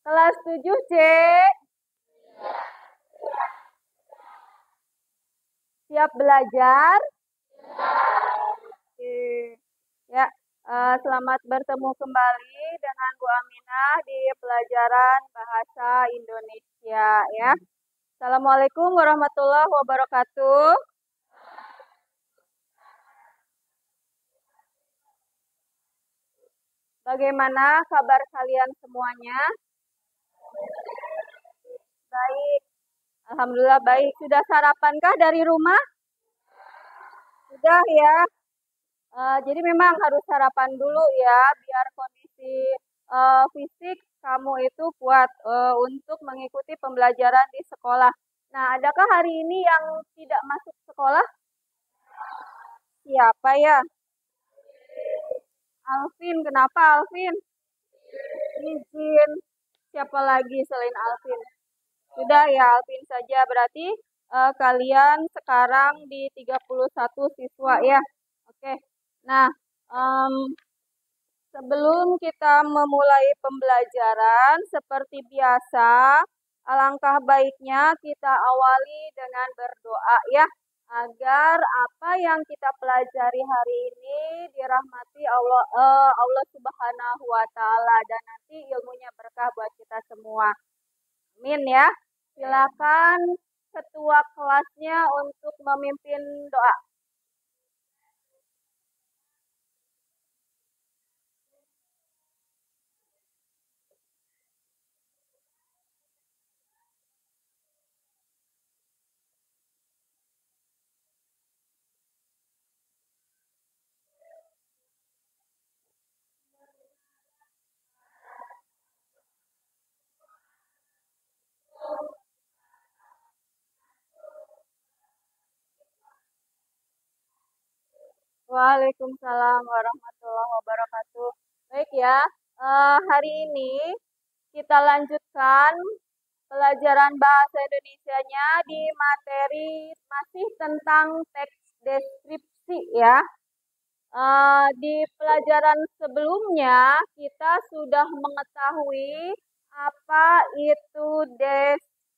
Kelas 7 C. Siap belajar? Oke. Ya, selamat bertemu kembali dengan Bu Aminah di pelajaran Bahasa Indonesia ya. Assalamualaikum warahmatullahi wabarakatuh. Bagaimana kabar kalian semuanya? Baik. Alhamdulillah baik. Sudah sarapankah dari rumah? Sudah ya. Jadi memang harus sarapan dulu ya, biar kondisi fisik kamu itu kuat untuk mengikuti pembelajaran di sekolah. Nah, adakah hari ini yang tidak masuk sekolah? Siapa ya? Alvin, kenapa Alvin? Izin. Siapa lagi selain Alvin? Sudah ya, Alvin saja. Berarti kalian sekarang di 31 siswa ya. Oke. Nah, em, sebelum kita memulai pembelajaran, seperti biasa, alangkah baiknya kita awali dengan berdoa ya, agar apa yang kita pelajari hari ini dirahmati Allah Subhanahu wa taala dan nanti ilmunya berkah buat kita semua. Amin ya. Silakan ketua kelasnya untuk memimpin doa. Waalaikumsalam warahmatullahi wabarakatuh. Baik ya, hari ini kita lanjutkan pelajaran bahasa Indonesianya di materi masih tentang teks deskripsi ya. Di pelajaran sebelumnya kita sudah mengetahui apa itu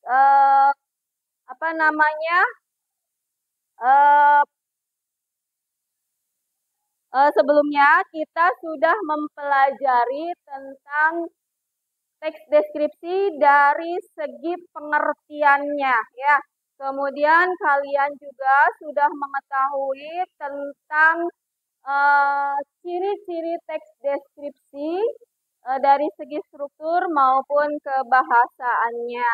eh, apa namanya eh, sebelumnya kita sudah mempelajari tentang teks deskripsi dari segi pengertiannya ya. Kemudian kalian juga sudah mengetahui tentang ciri-ciri teks deskripsi dari segi struktur maupun kebahasaannya.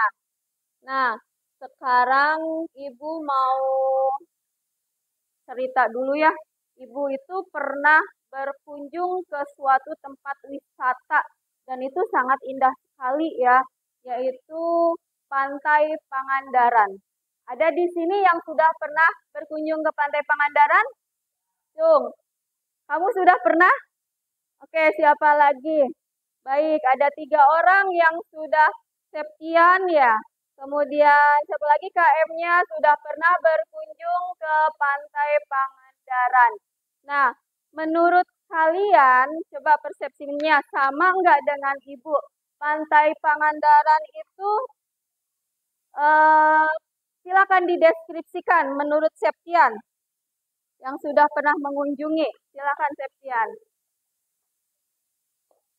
Nah, sekarang Ibu mau cerita dulu ya. Ibu itu pernah berkunjung ke suatu tempat wisata dan itu sangat indah sekali ya, yaitu Pantai Pangandaran. Ada di sini yang sudah pernah berkunjung ke Pantai Pangandaran? Cung, kamu sudah pernah? Oke, siapa lagi? Baik, ada 3 orang yang sudah Septian ya. Kemudian siapa lagi KM-nya sudah pernah berkunjung ke Pantai Pangandaran. Nah, menurut kalian, coba persepsinya sama enggak dengan Ibu? Pantai Pangandaran itu eh, silakan dideskripsikan menurut Septian yang sudah pernah mengunjungi. Silakan Septian.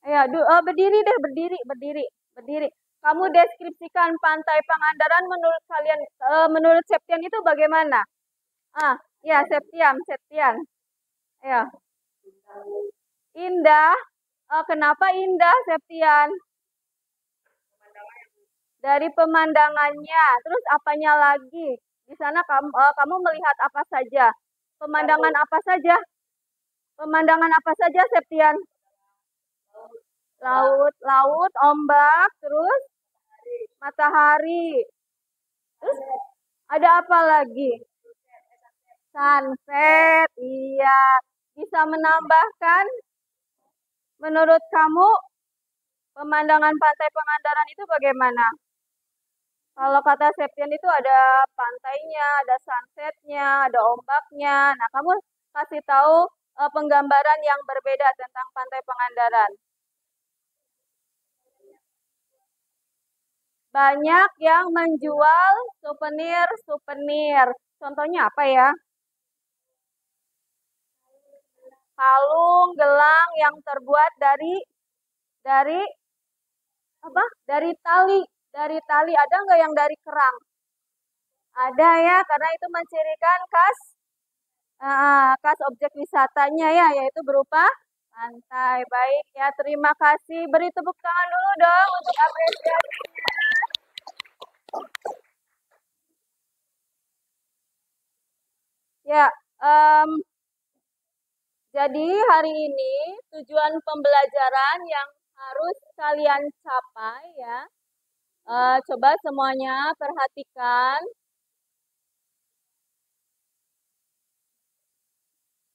Ya, berdiri deh, berdiri. Kamu deskripsikan Pantai Pangandaran menurut kalian, menurut Septian itu bagaimana? Ya Septian. Ya, indah. Kenapa indah, Septian? Dari pemandangannya. Terus apanya lagi? Di sana kamu melihat apa saja? Pemandangan apa saja? Pemandangan apa saja, Septian? Laut, ombak, terus matahari. Terus ada apa lagi? Sunset, iya. Bisa menambahkan, menurut kamu pemandangan Pantai Pangandaran itu bagaimana? Kalau kata Septian itu ada pantainya, ada sunsetnya, ada ombaknya. Nah, kamu kasih tahu penggambaran yang berbeda tentang Pantai Pangandaran. banyak yang menjual souvenir. Contohnya apa ya? Kalung, gelang yang terbuat dari apa? Dari tali. Dari tali ada nggak yang dari kerang? Ada ya, karena itu mencirikan khas objek wisatanya ya, yaitu berupa pantai. Baik ya, terima kasih. Beri tepuk tangan dulu dong untuk apresiasi. Ya, jadi hari ini tujuan pembelajaran yang harus kalian capai ya. Coba semuanya perhatikan.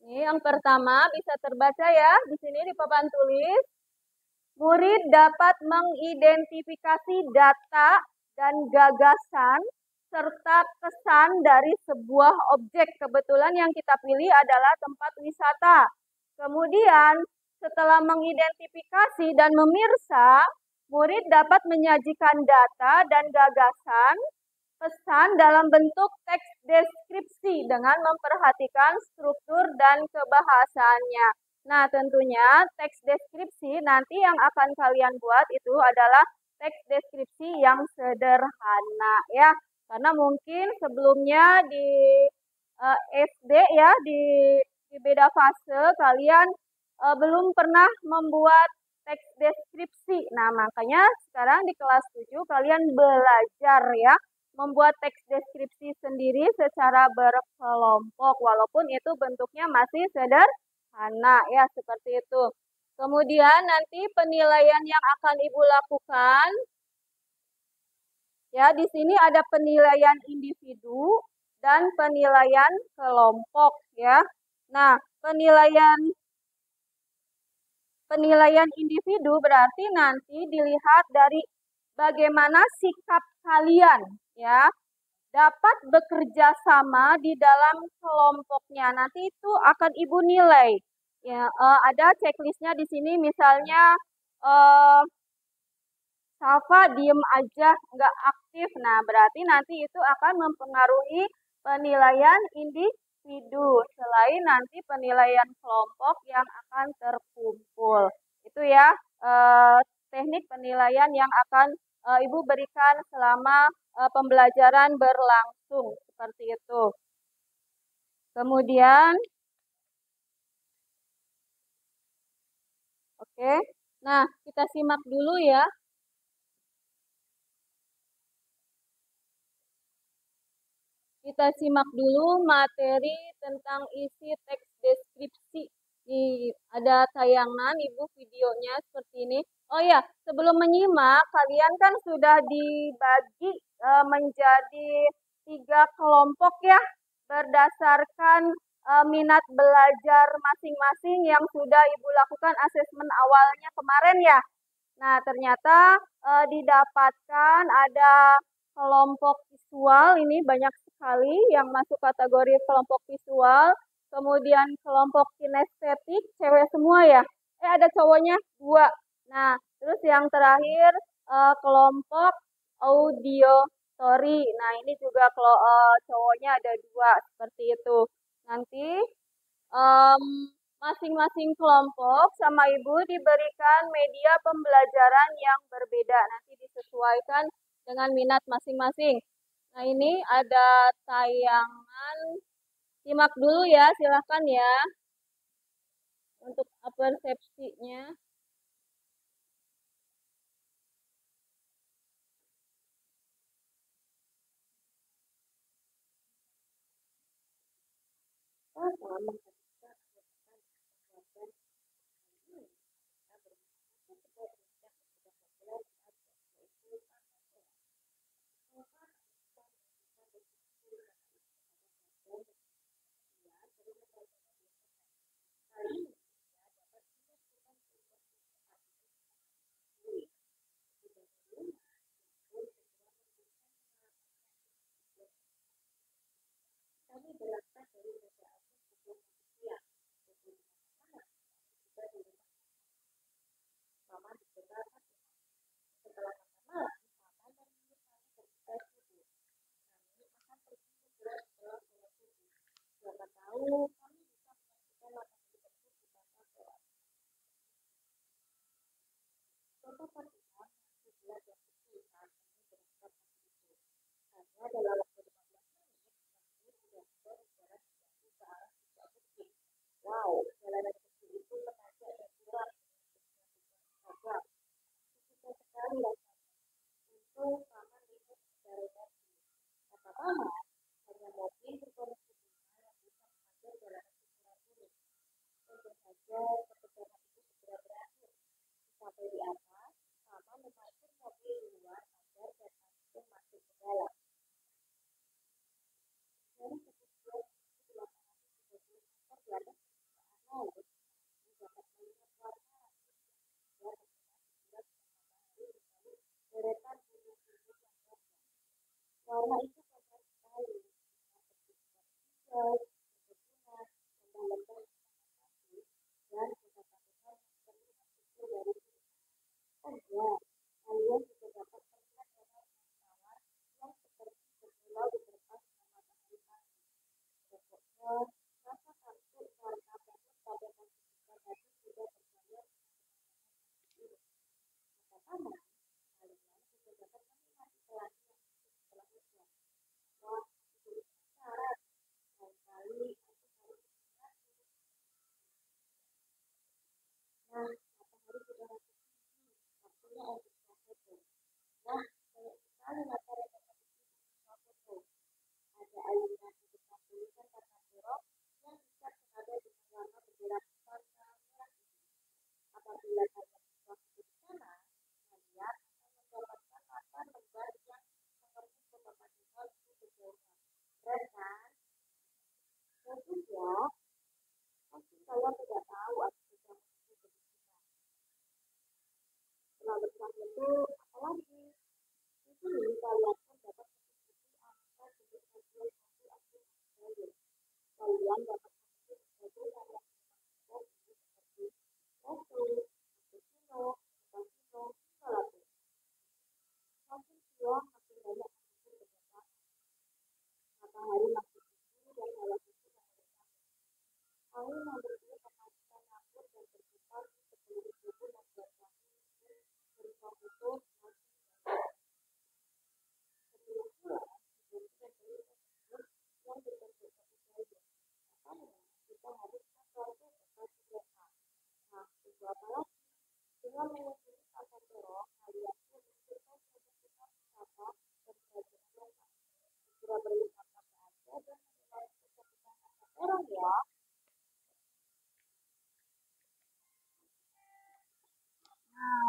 Ini yang pertama bisa terbaca ya di sini di papan tulis. Murid dapat mengidentifikasi data dan gagasan serta kesan dari sebuah objek. Kebetulan yang kita pilih adalah tempat wisata. Kemudian setelah mengidentifikasi dan memirsa, murid dapat menyajikan data dan gagasan pesan dalam bentuk teks deskripsi dengan memperhatikan struktur dan kebahasaannya. Nah, tentunya teks deskripsi nanti yang akan kalian buat itu adalah teks deskripsi yang sederhana ya. Karena mungkin sebelumnya di SD ya, di beda fase kalian belum pernah membuat teks deskripsi. Nah, makanya sekarang di kelas 7 kalian belajar ya membuat teks deskripsi sendiri secara berkelompok walaupun itu bentuknya masih sederhana ya seperti itu. Kemudian nanti penilaian yang akan Ibu lakukan ya di sini ada penilaian individu dan penilaian kelompok ya. Nah, penilaian individu berarti nanti dilihat dari bagaimana sikap kalian ya dapat bekerja sama di dalam kelompoknya. Nanti itu akan Ibu nilai. Ya, ada checklistnya di sini misalnya Safa diem aja nggak aktif. Nah, berarti nanti itu akan mempengaruhi penilaian individu. Selain nanti penilaian kelompok yang akan terkumpul. Itu ya teknik penilaian yang akan Ibu berikan selama pembelajaran berlangsung. Seperti itu. Kemudian, oke. Nah, kita simak dulu ya. Kita simak dulu materi tentang isi teks deskripsi. Ada tayangan Ibu videonya seperti ini. Oh ya, sebelum menyimak, kalian kan sudah dibagi menjadi 3 kelompok ya, berdasarkan minat belajar masing-masing yang sudah Ibu lakukan asesmen awalnya kemarin ya. Nah, ternyata didapatkan ada kelompok visual, ini banyak sekali yang masuk kategori kelompok visual. Kemudian kelompok kinestetik, cewek semua ya. Ada cowoknya 2. Nah, terus yang terakhir kelompok auditory. Nah, ini juga kalau cowoknya ada 2, seperti itu. Nanti masing-masing kelompok sama Ibu diberikan media pembelajaran yang berbeda. Nanti disesuaikan dengan minat masing-masing. Nah, ini ada tayangan. Simak dulu ya, silahkan ya. Untuk persepsinya.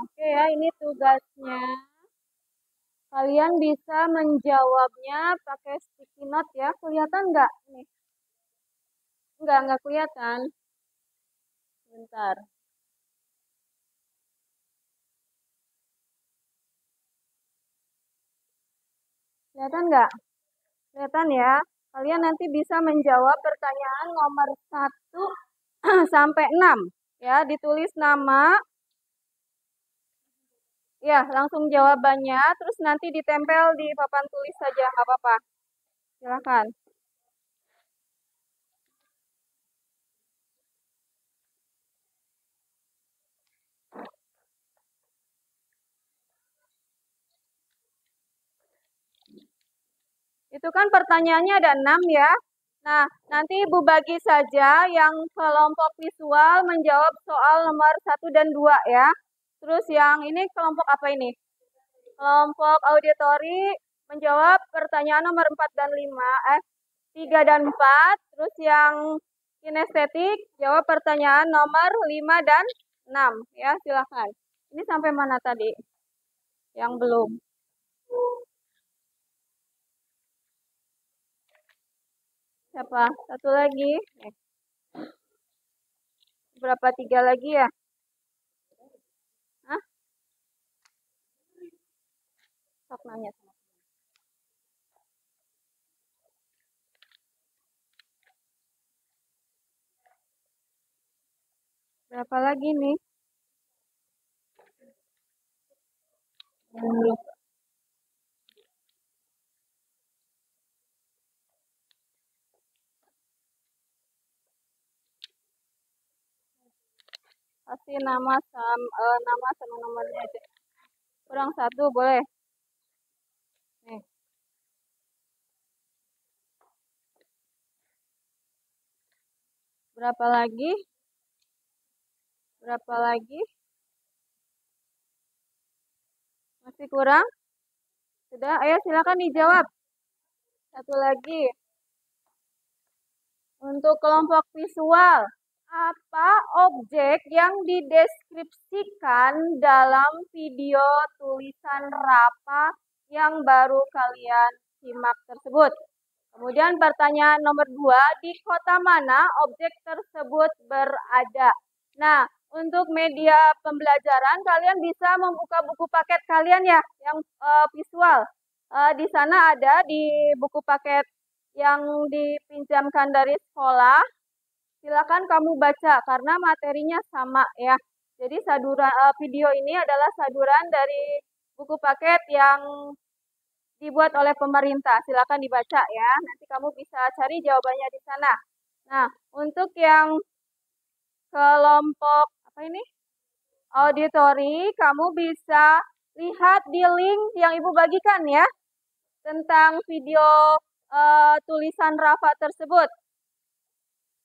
Oke ya, ini tugasnya. Kalian bisa menjawabnya pakai sticky note ya. Kelihatan nggak? Nih. Nggak kelihatan. Bentar. Kelihatan nggak? Kelihatan ya. Kalian nanti bisa menjawab pertanyaan nomor 1 sampai 6. Ya, ditulis nama. Ya, langsung jawabannya. Terus nanti ditempel di papan tulis saja. Nggak apa-apa. Silakan. Itu kan pertanyaannya ada 6 ya. Nah, nanti Ibu bagi saja yang kelompok visual menjawab soal nomor 1 dan 2 ya. Terus yang ini kelompok apa ini? Kelompok auditori menjawab pertanyaan nomor 4 dan 5, 3 dan 4. Terus yang kinestetik jawab pertanyaan nomor 5 dan 6 ya, silakan. Ini sampai mana tadi? Yang belum. Siapa? Satu lagi. Berapa? 3 lagi ya? Hah? Sok nanya sama. Berapa lagi nih? kasih nama sama nomornya aja. Kurang 1 boleh. Nih. Berapa lagi? Berapa lagi? Masih kurang? Sudah, ayo silakan dijawab. Satu lagi. Untuk kelompok visual, apa objek yang dideskripsikan dalam video tulisan Rafa yang baru kalian simak tersebut? Kemudian pertanyaan nomor 2, di kota mana objek tersebut berada? Nah, untuk media pembelajaran kalian bisa membuka buku paket kalian ya, yang visual. Di sana ada di buku paket yang dipinjamkan dari sekolah. Silakan kamu baca karena materinya sama ya. Jadi video ini adalah saduran dari buku paket yang dibuat oleh pemerintah. Silakan dibaca ya. Nanti kamu bisa cari jawabannya di sana. Nah, untuk yang kelompok apa ini? Auditori, kamu bisa lihat di link yang Ibu bagikan ya tentang video tulisan Rafa tersebut.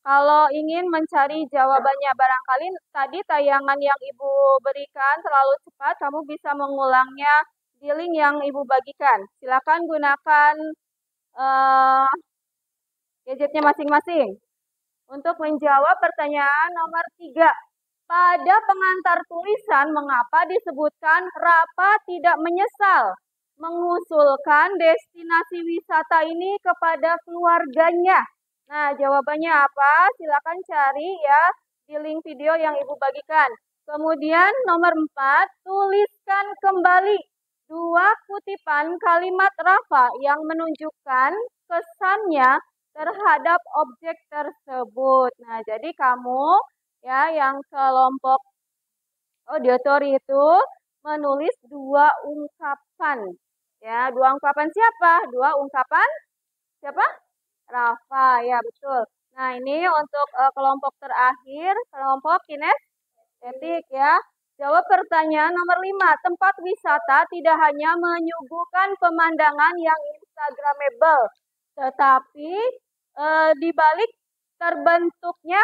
Kalau ingin mencari jawabannya, barangkali tadi tayangan yang Ibu berikan terlalu cepat, kamu bisa mengulangnya di link yang Ibu bagikan. Silakan gunakan gadgetnya masing-masing. Untuk menjawab pertanyaan nomor 3. Pada pengantar tulisan, mengapa disebutkan Rafa tidak menyesal mengusulkan destinasi wisata ini kepada keluarganya? Nah, jawabannya apa? Silakan cari ya di link video yang Ibu bagikan. Kemudian nomor 4, tuliskan kembali 2 kutipan kalimat Rafa yang menunjukkan kesannya terhadap objek tersebut. Nah, jadi kamu ya yang kelompok auditori itu menulis 2 ungkapan. Ya, 2 ungkapan siapa? 2 ungkapan siapa? Rafa, ya betul. Nah, ini untuk kelompok terakhir, kelompok kinestetik ya. Jawab pertanyaan nomor 5. Tempat wisata tidak hanya menyuguhkan pemandangan yang instagramable, tetapi di balik terbentuknya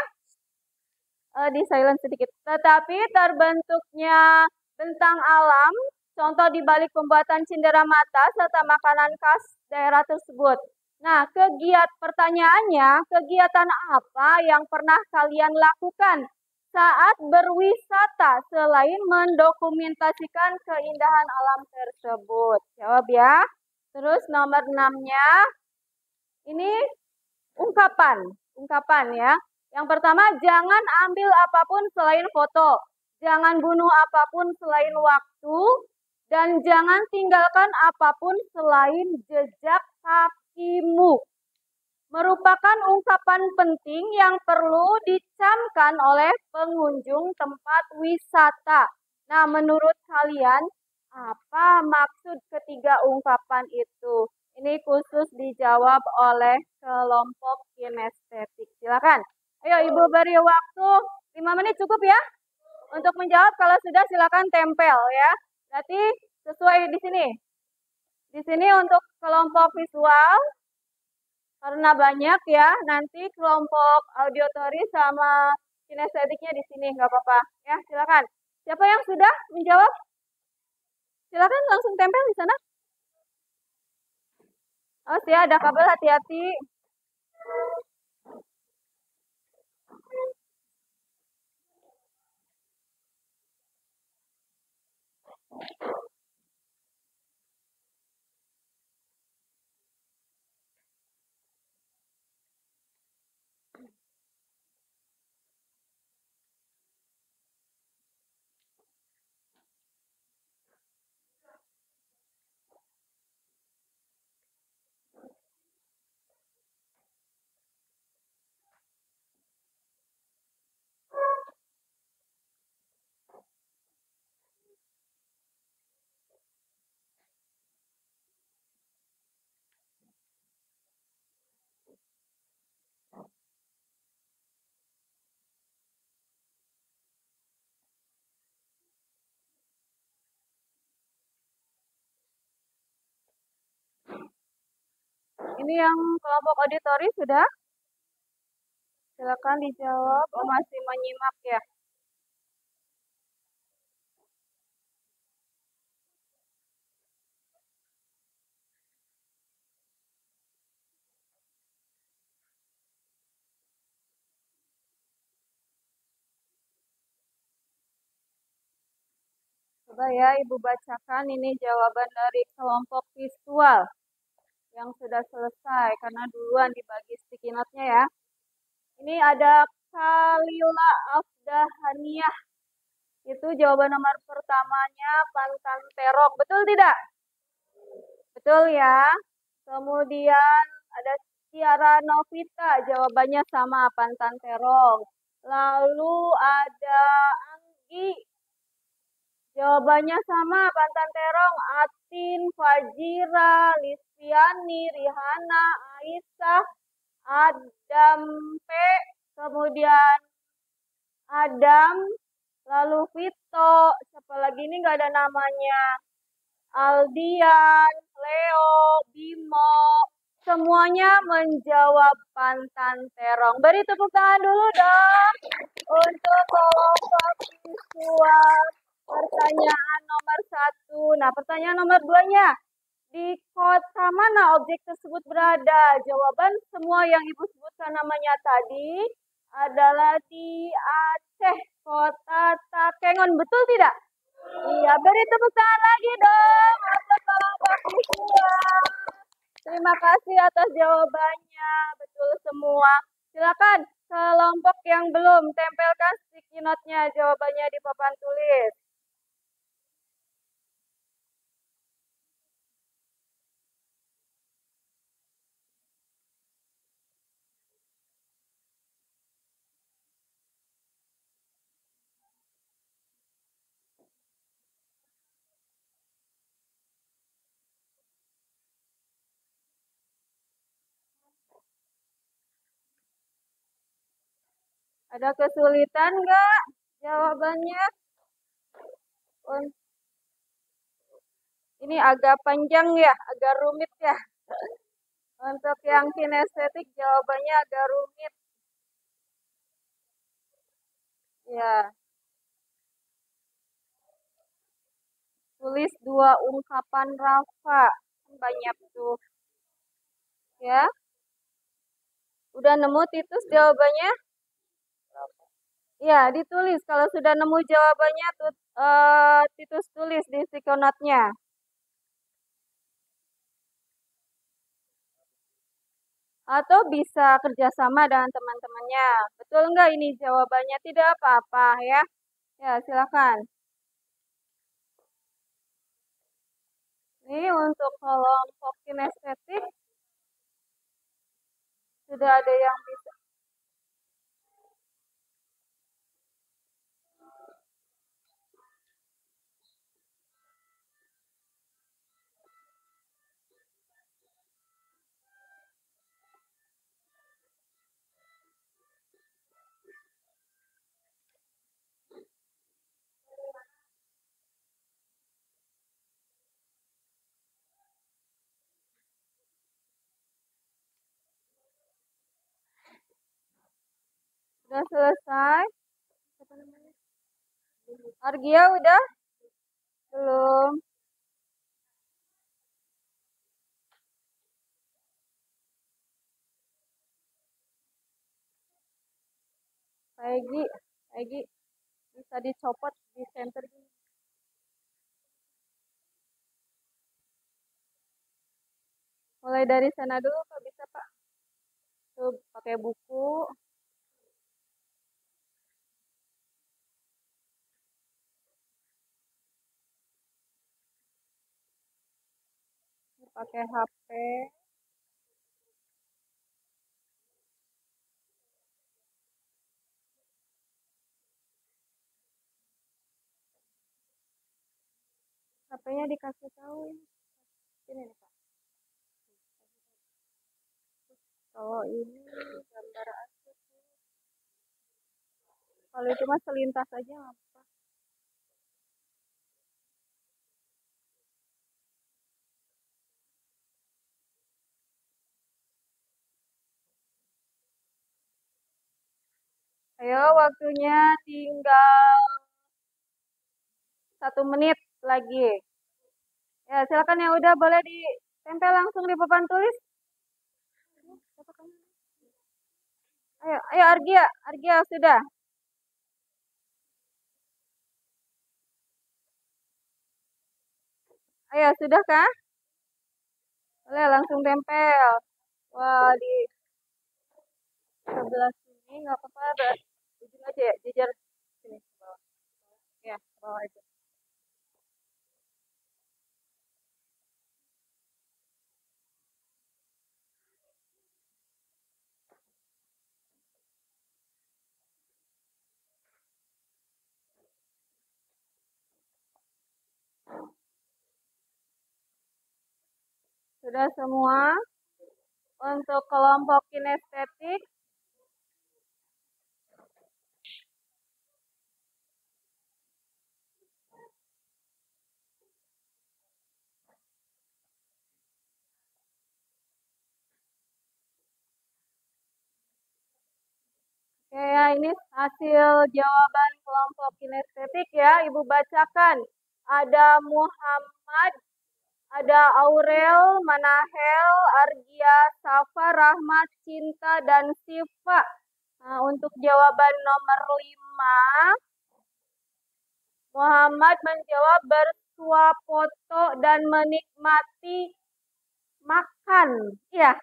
di silent sedikit. Tetapi terbentuknya bentang alam, contoh di balik pembuatan cindera mata serta makanan khas daerah tersebut. Nah, pertanyaannya, kegiatan apa yang pernah kalian lakukan saat berwisata selain mendokumentasikan keindahan alam tersebut? Jawab ya. Terus nomor 6-nya, ini ungkapan ya. Yang pertama, jangan ambil apapun selain foto. Jangan bunuh apapun selain waktu. Dan jangan tinggalkan apapun selain jejak kakimu. Merupakan ungkapan penting yang perlu dicamkan oleh pengunjung tempat wisata. Nah, menurut kalian, apa maksud ketiga ungkapan itu? Ini khusus dijawab oleh kelompok kinestetik. Silakan. Ayo Ibu beri waktu 5 menit cukup ya. Untuk menjawab, kalau sudah silakan tempel ya. Berarti sesuai di sini. Di sini untuk kelompok visual, karena banyak ya, nanti kelompok auditory sama kinestetiknya di sini, nggak apa-apa. Ya, silakan. Siapa yang sudah menjawab? Silakan langsung tempel di sana. Oh, ya, ada kabel, hati-hati. Ini yang kelompok auditori sudah? Silakan dijawab. Oh, masih menyimak ya. Coba ya Ibu bacakan ini jawaban dari kelompok visual yang sudah selesai karena duluan dibagi sticky note-nya ya. Ini ada Kalila Afdahaniah. Itu jawaban nomor pertamanya Pantan Terong. Betul tidak? Betul ya. Kemudian ada Tiara Novita. Jawabannya sama Pantan Terong. Lalu ada Anggi. Jawabannya sama Pantan Terong. Atin, Fajira, Listiani, Rihana, Aisyah, Adam P. Kemudian Adam, lalu Vito, siapa lagi ini nggak ada namanya. Aldian, Leo, Bimo, semuanya menjawab Pantan Terong. Beri tepuk tangan dulu dong untuk kelompok visual pertanyaan nomor 1. Nah, pertanyaan nomor 2-nya. Di kota mana objek tersebut berada? Jawaban semua yang Ibu sebutkan namanya tadi adalah di Aceh, kota Takengon. Betul tidak? Iya, beri tepuk tangan lagi dong untuk kelompok visual. Terima kasih atas jawabannya. Betul semua. Silakan kelompok yang belum, tempelkan sticky note-nya jawabannya di papan tulis. Ada kesulitan nggak jawabannya? Ini agak panjang ya, agak rumit ya. Untuk yang kinestetik jawabannya agak rumit. Ya, tulis 2 ungkapan Rafa. Banyak tuh. Ya, udah nemu Titus jawabannya? Ya, ditulis. Kalau sudah nemu jawabannya, Titus tulis di sticky note-nya. Atau bisa kerjasama dengan teman-temannya. Betul nggak ini jawabannya? Tidak apa-apa ya. Ya, silakan. Ini untuk kelompok kinestetik. Sudah ada yang bisa. Sudah selesai? Argia udah? Belum. Pegi, bisa dicopot di center gini. Mulai dari sana dulu Pak, bisa Pak. Tuh, pakai buku. Pakai HP. HP-nya dikasih tahu. Ini nih Pak. Kalau ini gambar asli. Kalau itu mah selintas aja apa? Ayo, waktunya tinggal 1 menit lagi. Ya, silakan yang udah boleh ditempel langsung di papan tulis. Ayo, ayo Argia, Argia sudah. Ayo, sudah kah? Boleh langsung tempel. Wah, di sebelah sini nggak apa-apa, ujung aja ya, jejer sini ke bawah. Ya, ke bawah aja. Sudah semua? Untuk kelompok kinestetik, oke ya, ini hasil jawaban kelompok kinestetik ya, Ibu bacakan. Ada Muhammad, ada Aurel, Manahel, Argia, Safa, Rahmat, Cinta, dan Siva. Nah, untuk jawaban nomor 5, Muhammad menjawab bersuah foto dan menikmati makan. Iya.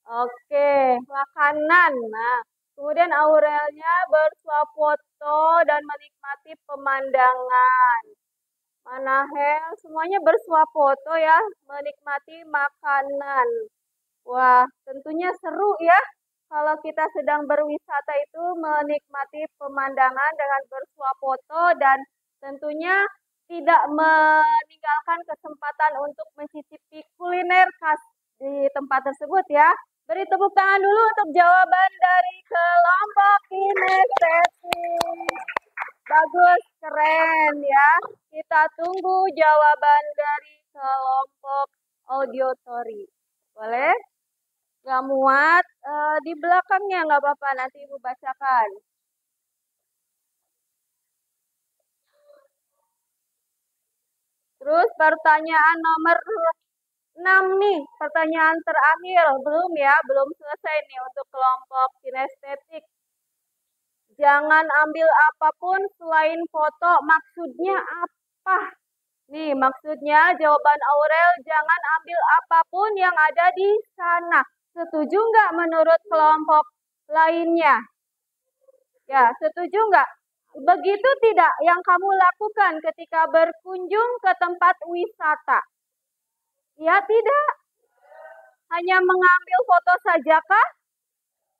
Oke, makanan. Nah, kemudian Aurelnya bersuah foto dan menikmati pemandangan. Manahel semuanya bersuah foto ya, menikmati makanan. Wah, tentunya seru ya kalau kita sedang berwisata itu menikmati pemandangan dengan bersuah foto dan tentunya tidak meninggalkan kesempatan untuk mencicipi kuliner khas di tempat tersebut ya. Beri tepuk tangan dulu untuk jawaban dari kelompok kinestetik. Bagus, keren ya. Kita tunggu jawaban dari kelompok auditory. Boleh? Gak muat, di belakangnya nggak apa-apa, nanti Ibu bacakan. Terus pertanyaan nomor 6 nih, pertanyaan terakhir. Belum ya, belum selesai nih untuk kelompok kinestetik. Jangan ambil apapun selain foto, maksudnya apa? Nih, maksudnya jawaban Aurel, jangan ambil apapun yang ada di sana. Setuju nggak menurut kelompok lainnya? Ya, setuju nggak? Begitu tidak yang kamu lakukan ketika berkunjung ke tempat wisata? Ya, tidak. Hanya mengambil foto sajakah?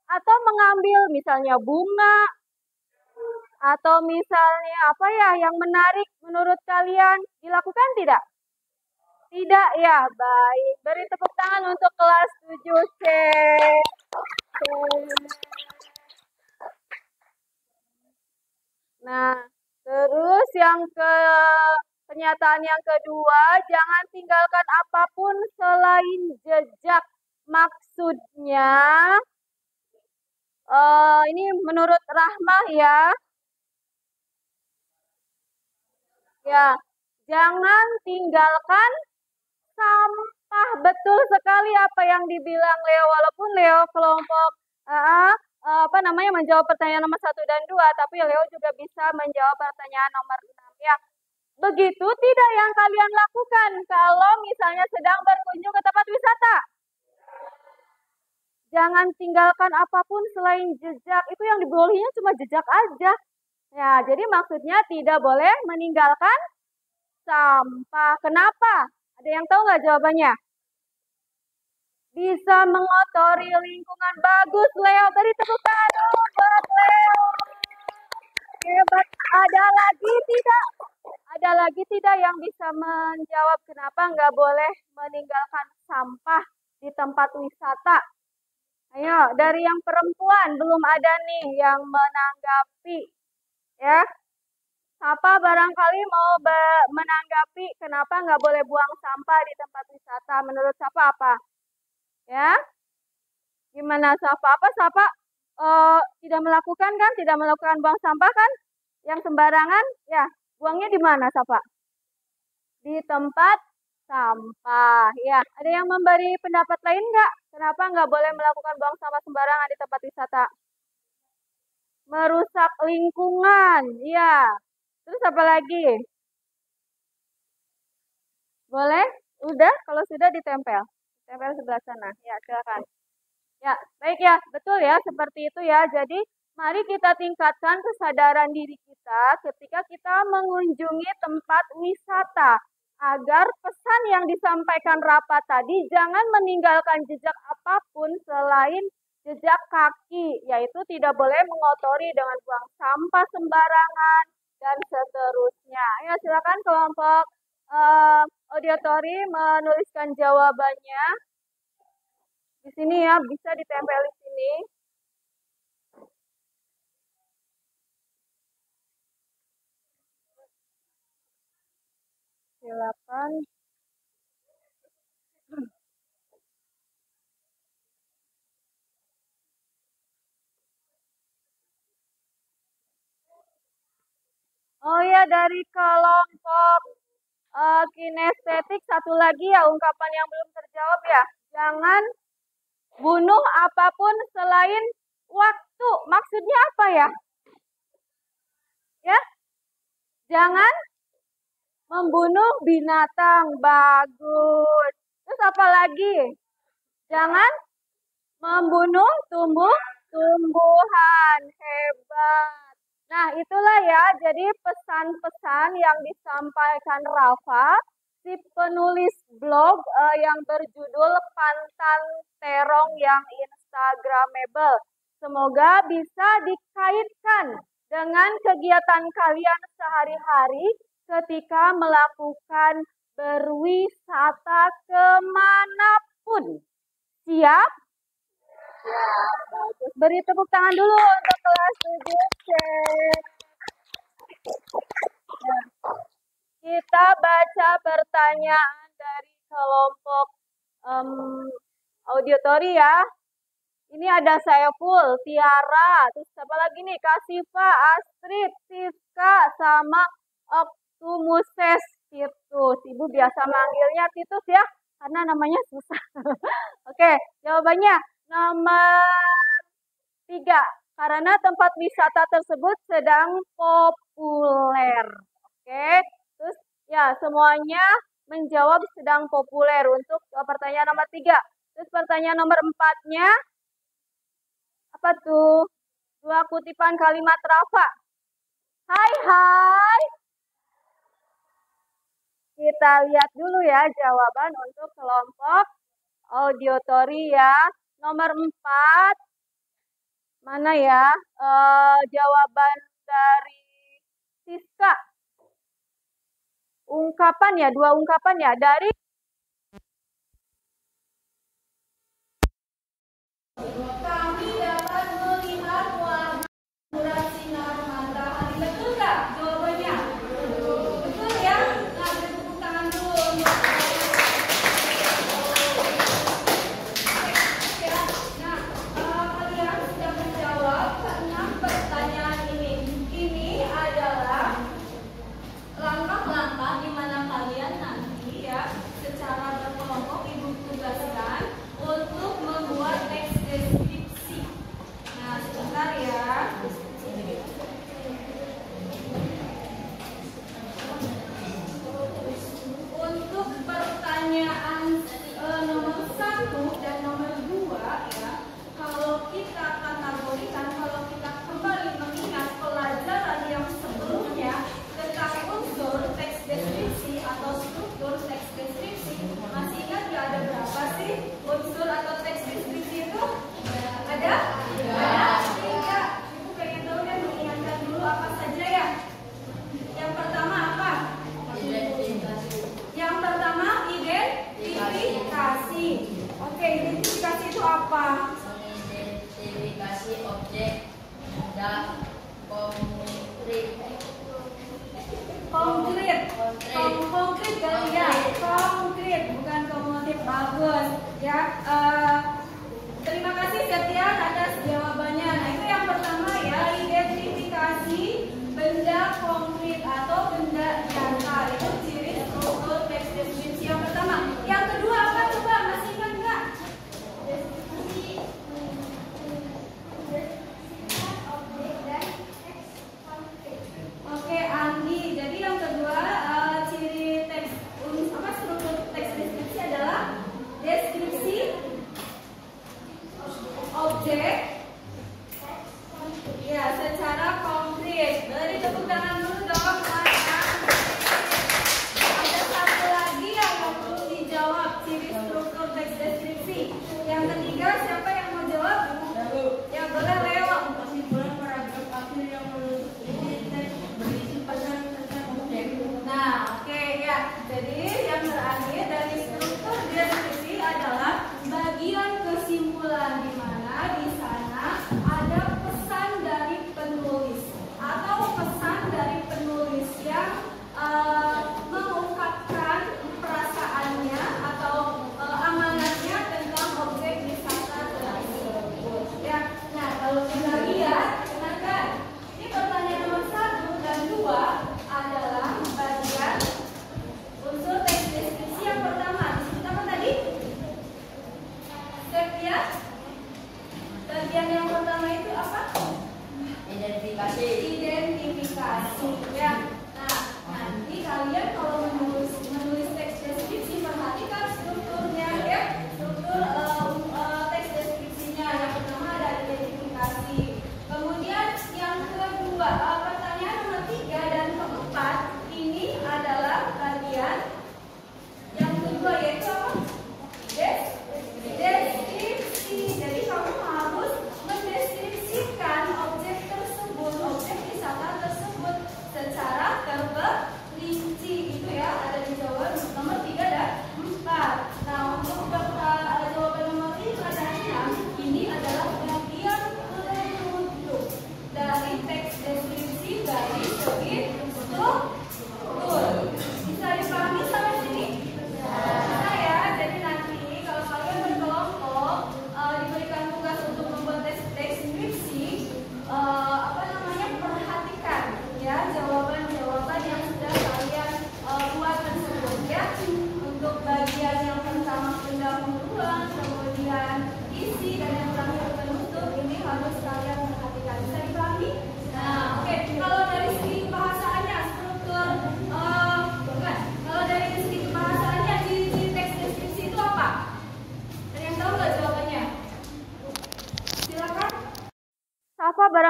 Atau mengambil misalnya bunga? Atau misalnya apa ya yang menarik menurut kalian? Dilakukan tidak? Tidak ya, baik. Beri tepuk tangan untuk kelas 7C. Nah, terus pernyataan yang kedua, jangan tinggalkan apapun selain jejak. Maksudnya, ini menurut Rahmah ya. Ya, jangan tinggalkan sampah. Betul sekali apa yang dibilang Leo. Walaupun Leo kelompok menjawab pertanyaan nomor 1 dan 2, tapi Leo juga bisa menjawab pertanyaan nomor 6 ya. Begitu tidak yang kalian lakukan kalau misalnya sedang berkunjung ke tempat wisata? Jangan tinggalkan apapun selain jejak. Itu yang dibolehinnya cuma jejak aja. Ya, jadi maksudnya tidak boleh meninggalkan sampah. Kenapa? Ada yang tahu nggak jawabannya? Bisa mengotori lingkungan. Bagus, Leo. Beri tepuk tangan dulu buat Leo. Hebat. Ada lagi tidak yang bisa menjawab kenapa nggak boleh meninggalkan sampah di tempat wisata? Ayo, dari yang perempuan belum ada nih yang menanggapi. Ya, siapa barangkali mau menanggapi kenapa nggak boleh buang sampah di tempat wisata? Menurut siapa apa? Ya, gimana siapa apa siapa? tidak melakukan kan? Tidak melakukan buang sampah kan? Yang sembarangan, ya buangnya di mana, Sapa? Di tempat sampah. Ya, ada yang memberi pendapat lain nggak? Kenapa nggak boleh melakukan buang sampah sembarangan di tempat wisata? Merusak lingkungan, ya. Terus apa lagi? Boleh? Udah? Kalau sudah ditempel. Tempel sebelah sana. Ya, silakan. Ya, baik ya. Betul ya, seperti itu ya. Jadi, mari kita tingkatkan kesadaran diri kita ketika kita mengunjungi tempat wisata. Agar pesan yang disampaikan rapat tadi jangan meninggalkan jejak apapun selain jejak kaki, yaitu tidak boleh mengotori dengan buang sampah sembarangan dan seterusnya. Ya, silakan kelompok auditori menuliskan jawabannya. Di sini ya, bisa ditempel di sini. Silakan. Oh ya, dari kelompok kinestetik satu lagi ya, ungkapan yang belum terjawab ya. Jangan bunuh apapun selain waktu. Maksudnya apa ya? Ya? Jangan membunuh binatang. Bagus. Terus apa lagi? Jangan membunuh tumbuhan. Hebat. Nah, itulah ya. Jadi pesan-pesan yang disampaikan Rafa, si penulis blog yang berjudul Pantan Terong yang Instagramable. Semoga bisa dikaitkan dengan kegiatan kalian sehari-hari ketika melakukan berwisata kemanapun. Siap? Ya, bagus. Beri tepuk tangan dulu untuk kelas 7C. Ya. Kita baca pertanyaan dari kelompok auditori ya. Ini ada Saiful, Tiara, terus siapa lagi nih? Kasifa, Astrid, Siska, sama Optumuses Titus. Ibu biasa manggilnya Titus ya, karena namanya susah. Oke, jawabannya nomor 3. Karena tempat wisata tersebut sedang populer. Oke, terus ya semuanya menjawab sedang populer untuk pertanyaan nomor 3. Terus pertanyaan nomor 4-nya, apa tuh? 2 kutipan kalimat Rafa. Hai. Kita lihat dulu ya jawaban untuk kelompok auditori ya. Nomor 4. Mana ya? Jawaban dari Siska. Ungkapan ya, 2 ungkapan ya. Dari kami dapat melihat warna sinar matahari. Betul nggak jawabannya? Betul ya? Nah, tepuk tangan dulu. Nah, kalian sudah menjawab karena pertanyaan ini. Ini adalah langkah-langkah di mana kalian nanti ya secara berkelompok ibu tugaskan untuk membuat teks deskripsi. Nah, sebentar ya. Untuk pertanyaan nomor 1 dan nomor 2 ya, kalau kita kategorikan, kalau kita kembali mengingat pelajaran yang sebelumnya tentang unsur teks deskripsi atau struktur teks deskripsi, masih ingat nggak ada berapa sih unsur atau teks deskripsi itu? Ada? Ada? Tiga. Ibu pengen tahu dan mengingatkan dulu apa saja ya? Yang pertama apa? Yang pertama identifikasi. Oke, identifikasi itu apa? Identifikasi objek dan konkret. Konkret kali ya. Konkret bukan komotif. Bagus ya. Terima kasih Setia atas jawabannya.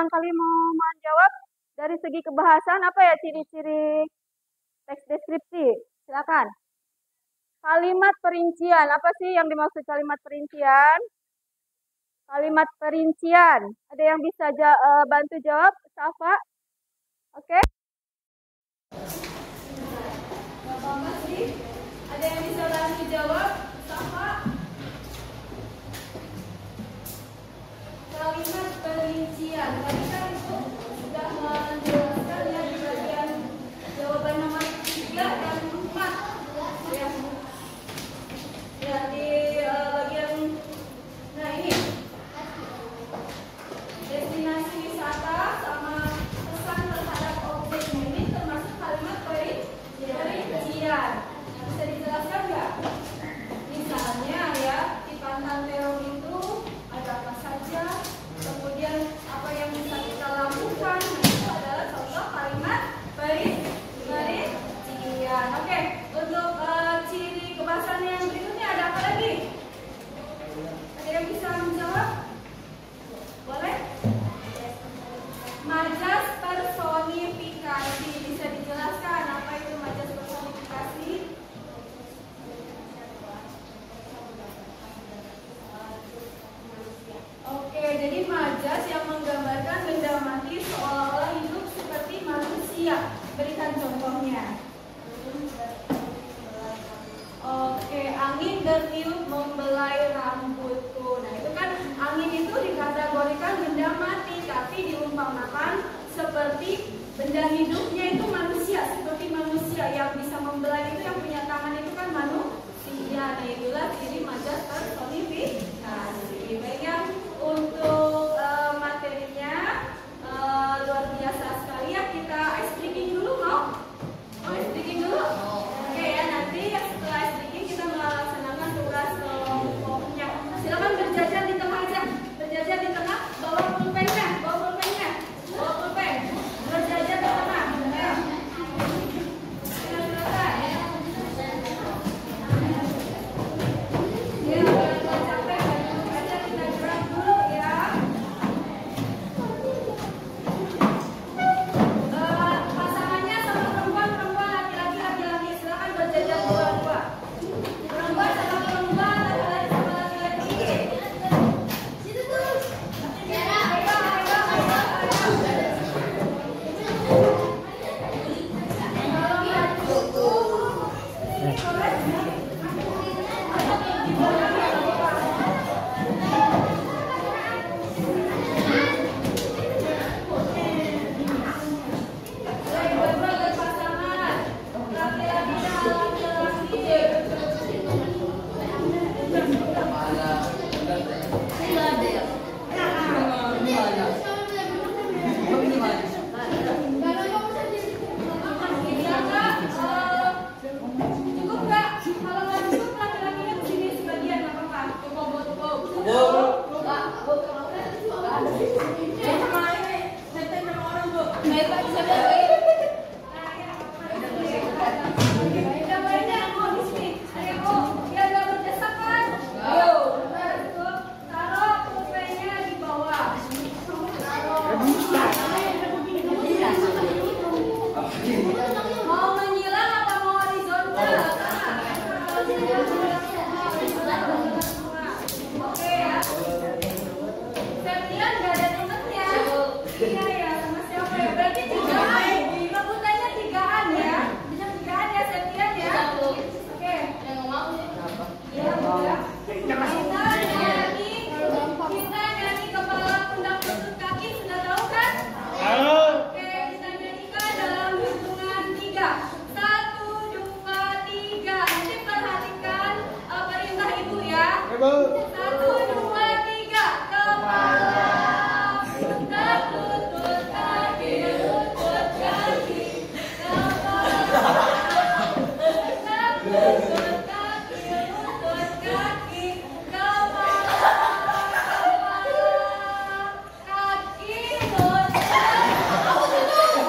barangkali mau menjawab dari segi kebahasan apa ya ciri-ciri teks deskripsi? Silakan. Kalimat perincian, apa sih yang dimaksud kalimat perincian? Kalimat perincian, ada yang bisa bantu jawab? Safa? Oke? Gak apa-apa sih. Ada yang bisa bantu jawab? Safa? Kalimat perincian, tadi kan itu sudah menjelaskan ya di bagian jawaban nomor 3 dan 4 ya. Ya di bagian, nah ini destinasi wisata sama pesan terhadap objeknya ini termasuk kalimat perincian. Bisa dijelaskan nggak? Misalnya ya di Pantang Terong itu ada apa saja, kemudian apa yang bisa kita lakukan, nah, itu adalah contoh kalimat perincian. Oke, untuk ciri kebahasan yang berikutnya ada apa lagi? Ada yang bisa menjawab? Boleh? Majas personifikasi, bisa dijelaskan apa itu majas personifikasi? Oke, jadi majas yang menggambarkan benda mati seolah-olah hidup seperti manusia. Berikan contohnya. Oke, angin bertiup membelai rambutku. Nah, itu kan angin itu dikategorikan benda mati, tapi diumpamakan seperti benda hidupnya itu manusia, seperti manusia yang bisa membelai itu, yang punya tangan itu kan manusia. Nah, itulah ciri majas personifikasi. Baik, yang untuk materinya luar biasa sekali ya. Kita ice breaking dulu, mau? Mau ice breaking dulu? Oke ya, nanti setelah ice breaking kita melaksanakan tugas kelompoknya. Silakan berjajar di tengah aja, berjajar di tengah, bawa pulpennya, bawa pulpennya, bawa pulpen, berjajar di tengah. Ya. Silakan. Ya, kalau capek duduk aja, kita gerak dulu ya. Pasangannya sama perempuan, laki-laki, silakan berjajar dua-dua. Perempuan sama perempuan, laki-laki sama laki-laki. Cukup nggak? Kalau nggak cukup, laki-lakinya kesini sebagian, nggak apa-apa. Mau menyilang atau mau horizontal? Oke ya. Septian nggak ada temennya. Iya ya, sama siapa ya? Berarti 3an. Rebutannya 3an ya. 3an ya Septian ya. Oke. Ya, udah. Kita nyanyi kepala pundak lutut kaki, sudah tahu kan? Oke, kita nyanyikan dalam hitungan 3. 1, 2, 3. Nanti perhatikan perintah ibu ya. 1, 2, 3. Kepala, pundak, lutut kaki, lutut kaki. Kepala, pundak, lutut kaki, lutut kaki. Kepala, kaki, lutut. Kepala, pundak.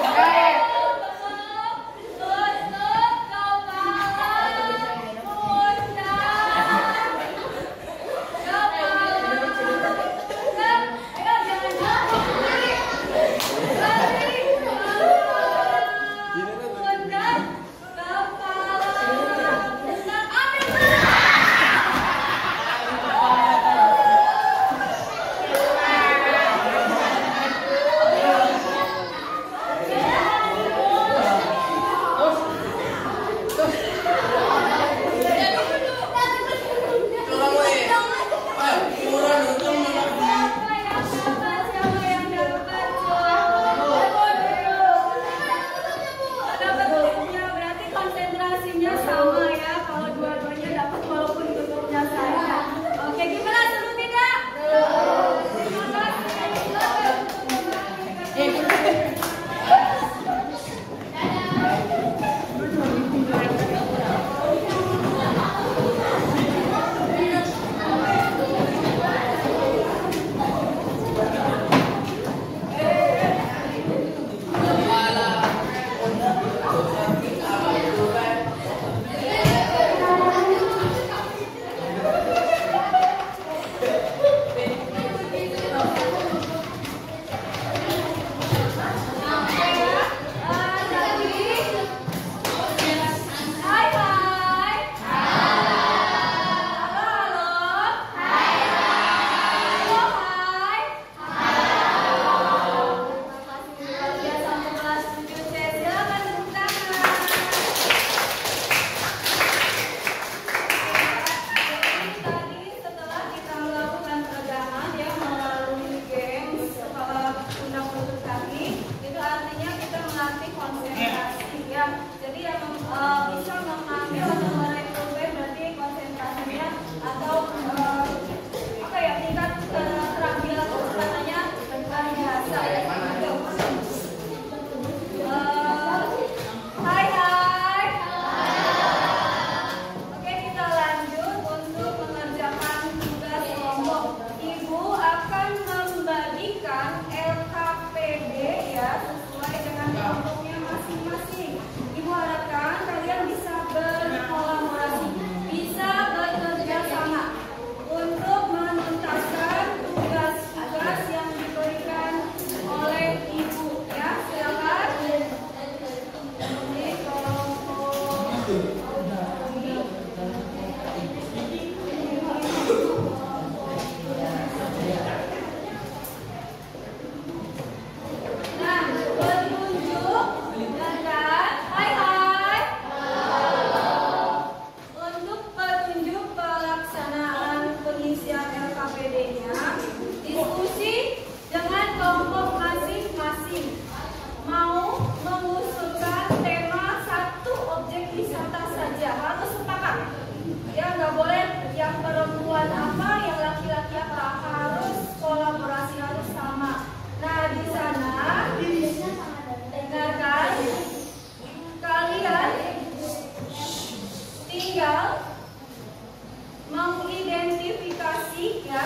mengidentifikasi ya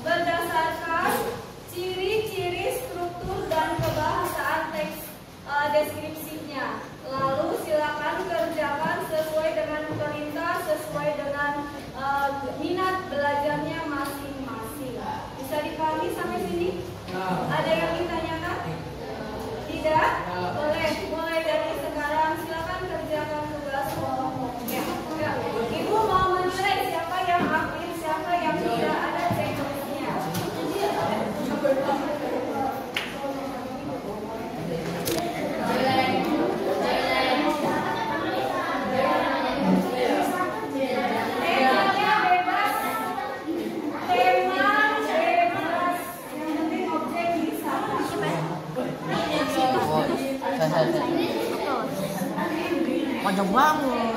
berdasarkan ciri-ciri struktur dan kebahasaan teks deskripsinya. Lalu silakan kerjakan sesuai dengan perintah, sesuai dengan minat belajarnya masing-masing. Bisa dipahami sampai sini? Ada yang ditanyakan? Tidak? Boleh. Mulai dari sekarang silakan kerjakan tugas kelompoknya. Ya. Ibu mau menilai siapa yang aktif, siapa yang tidak, ada checklistnya. Panjang banget.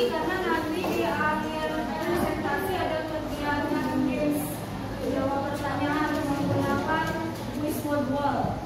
karena nanti di akhir presentasi ada kegiatan quiz. Jawab pertanyaan menggunakan quiz mode wall.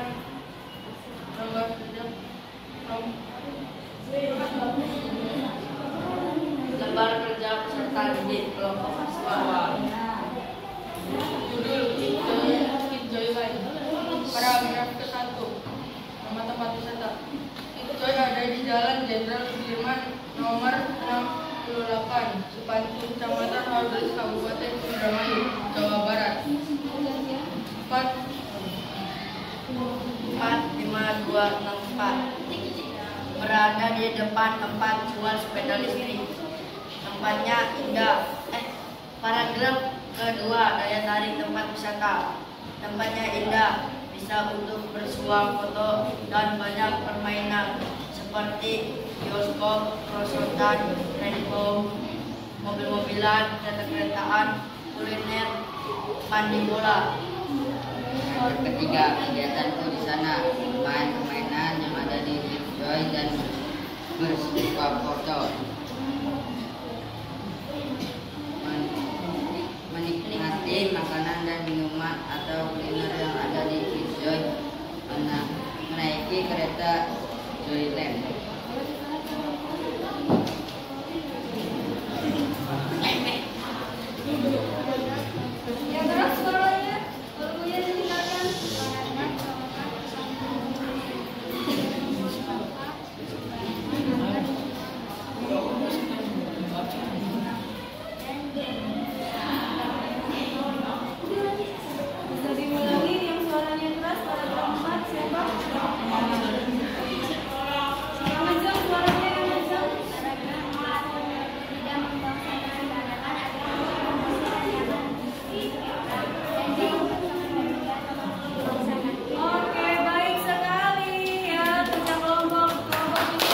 Nomor lembar kerja peserta didik kelompok siswa. Judul Kit Joyride. Paragraf ke-1. Nama tempat wisata. Kit Joy ada di Jalan Jenderal Sudirman nomor 68, Supanti, Kecamatan Hardelis, Kabupaten Indramayu, Jawa Barat. 45264 berada di depan tempat jual sepeda listrik. Tempatnya indah. Paragraf kedua, daya tarik tempat wisata. Tempatnya indah, bisa untuk bersuah foto dan banyak permainan seperti bioskop, perosotan, handphone, mobil-mobilan, kereta-keretaan, kuliner, mandi bola. Yang ketiga, kegiatanku di sana main permainan yang ada di Joy dan bersuah foto. Menikmati makanan dan minuman atau kuliner yang ada di Joy. Menaiki kereta Joyland. Yang keras suaranya, lagunya ditinggalkan. Bisa diulangi yang suaranya keras, paragraf 4, siapa? Yang kencang suaranya, yang kencang. Oke, baik sekali ya, kerja kelompok itu.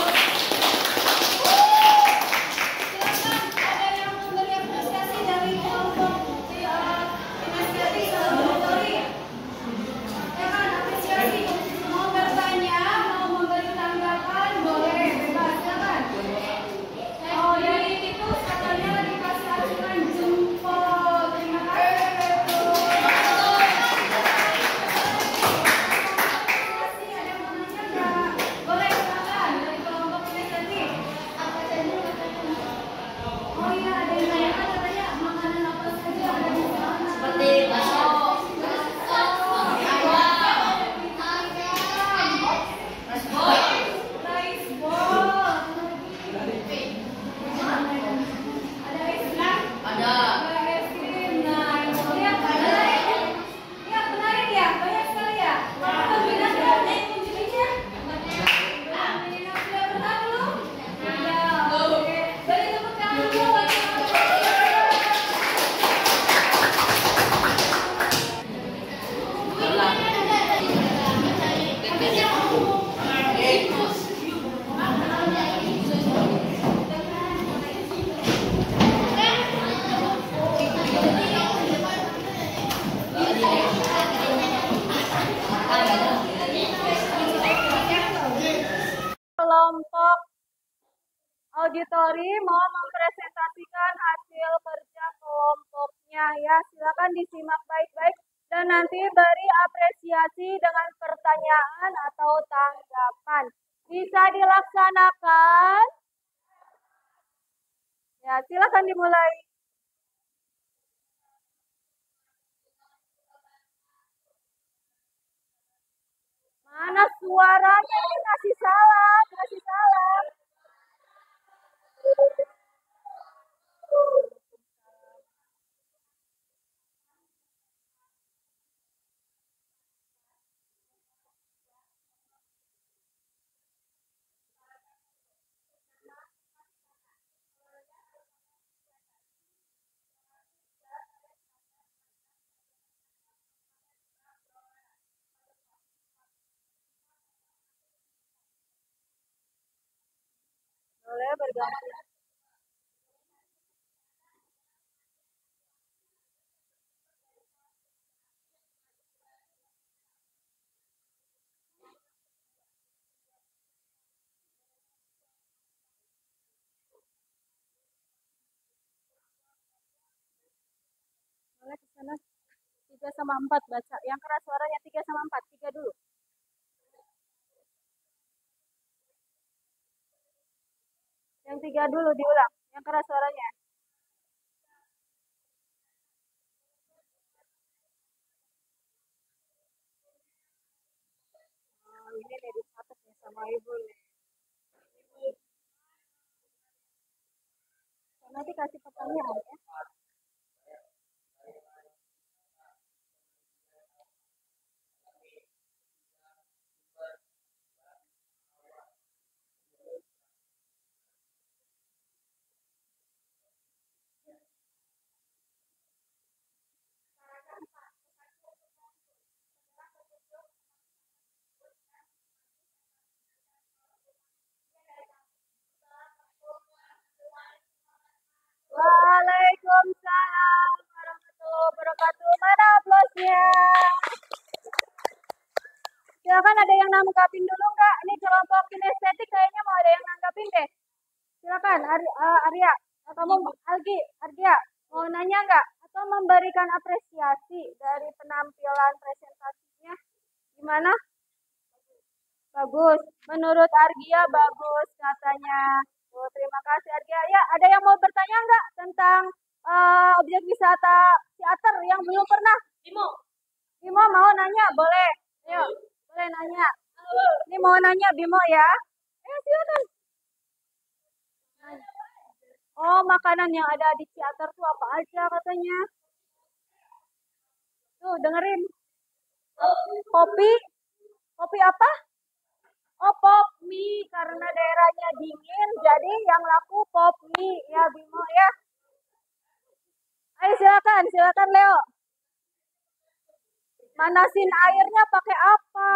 Silakan ada yang memberi apresiasi dari kelompok inisiatif Auditori. Silakan apresiasi. Mau bertanya, mau memberi tanggapan, boleh bebas, silakan. Oh, dari tikus katanya dikasih acungan jempol. Terima kasih, Betul. Ada yang mau nanya nggak? Boleh, silakan dari kelompok inisiatif. Oh iya, ada yang nanya katanya makanan apa saja ada di sana. Seperti bakso, Rice ball. Ada es krim? ada Ada es krim. Nah, lihat benarin. Lihat benarin ya, banyak sekali ya. Apa minat ya? Kunci-kuncinya? Minat sudah pernah belum? Ya, oke. Beri tepuk tangan dulu buat kelompok auditori mau mempresentasikan hasil kerja kelompoknya ya. Silakan disimak baik-baik dan nanti beri apresiasi dengan pertanyaan atau tanggapan. Bisa dilaksanakan? Ya, silakan dimulai. Mana suaranya? Ini kasih salam, kasih salam. Boleh berganti. Boleh ke sana. 3 sama 4 baca. Yang keras suaranya 3 sama 4. 3 dulu. Yang 3 dulu diulang, yang keras suaranya. Oh, ini nih dicatat nih sama ibu nih. Nanti kasih pertanyaan ya. Waalaikumsalam warahmatullahi wabarakatuh. Mana aplausnya? Silakan ada yang nanggapin dulu nggak? Ini kelompok kinestetik kayaknya mau ada yang nanggapin deh. Silakan Arya, kamu Argia, mau nanya nggak? Atau memberikan apresiasi dari penampilan presentasinya? Gimana? Bagus. Menurut Argia bagus katanya. Oh, terima kasih Argia. Ya, ada yang mau bertanya nggak tentang objek wisata teater yang belum pernah? Bimo mau nanya? Boleh. Ayo, boleh nanya. Ini mau nanya Bimo ya. Silakan. Oh, makanan yang ada di teater tuh apa aja katanya? Tuh, dengerin. Kopi? Kopi apa? Oh, pop mie. Karena daerahnya dingin, jadi yang laku pop mie. Ya, Bimo ya. Ayo silakan Leo. Manasin airnya pakai apa?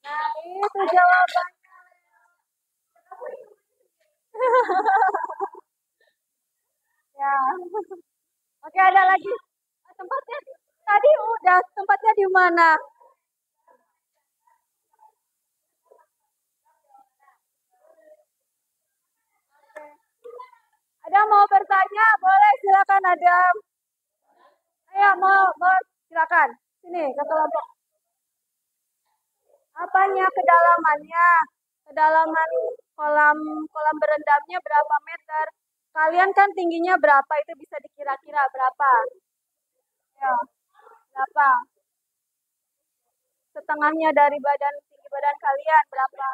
Nah, itu jawabannya. Ya. Oke, ada lagi. Tempatnya tadi udah, tempatnya di mana? Ada mau bertanya? Boleh, silakan Adam. Ayo, mau silakan. Sini, ke kelompok. Apanya kedalamannya? Kedalaman kolam berendamnya berapa meter? Kalian kan tingginya berapa? Itu bisa dikira-kira berapa? Ya, berapa? Setengahnya dari tinggi badan kalian berapa?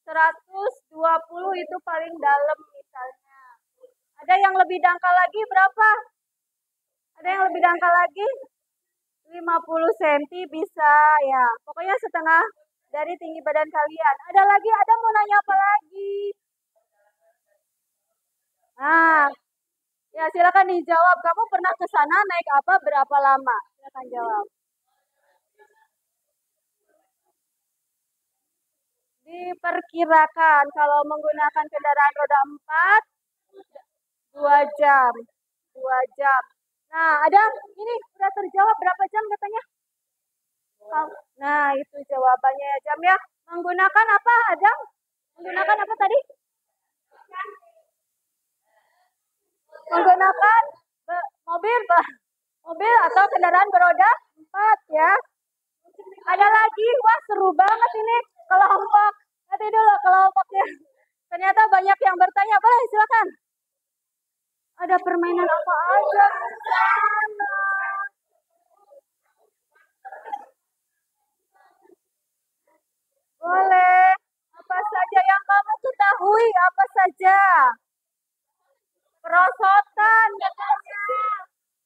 120 itu paling dalam misalnya. Ada yang lebih dangkal lagi berapa? Ada yang lebih dangkal lagi? 50 cm bisa ya. Pokoknya setengah dari tinggi badan kalian. Ada lagi? Ada mau nanya apa lagi? Nah, ya silakan dijawab. Kamu pernah ke sana naik apa? Berapa lama? Silakan jawab. Diperkirakan kalau menggunakan kendaraan roda 4 2 jam. 2 jam. Nah, ada ini sudah terjawab berapa jam katanya? Nah, itu jawabannya ya jam ya. Menggunakan apa, Adam? Menggunakan apa tadi? Menggunakan mobil atau kendaraan beroda 4 ya. Ada lagi, wah seru banget ini kelompok. Nanti dulu kelompoknya. Ternyata banyak yang bertanya, boleh silakan. Ada permainan apa aja di sana? Boleh. Apa saja yang kamu ketahui? Apa saja? Perosotan katanya.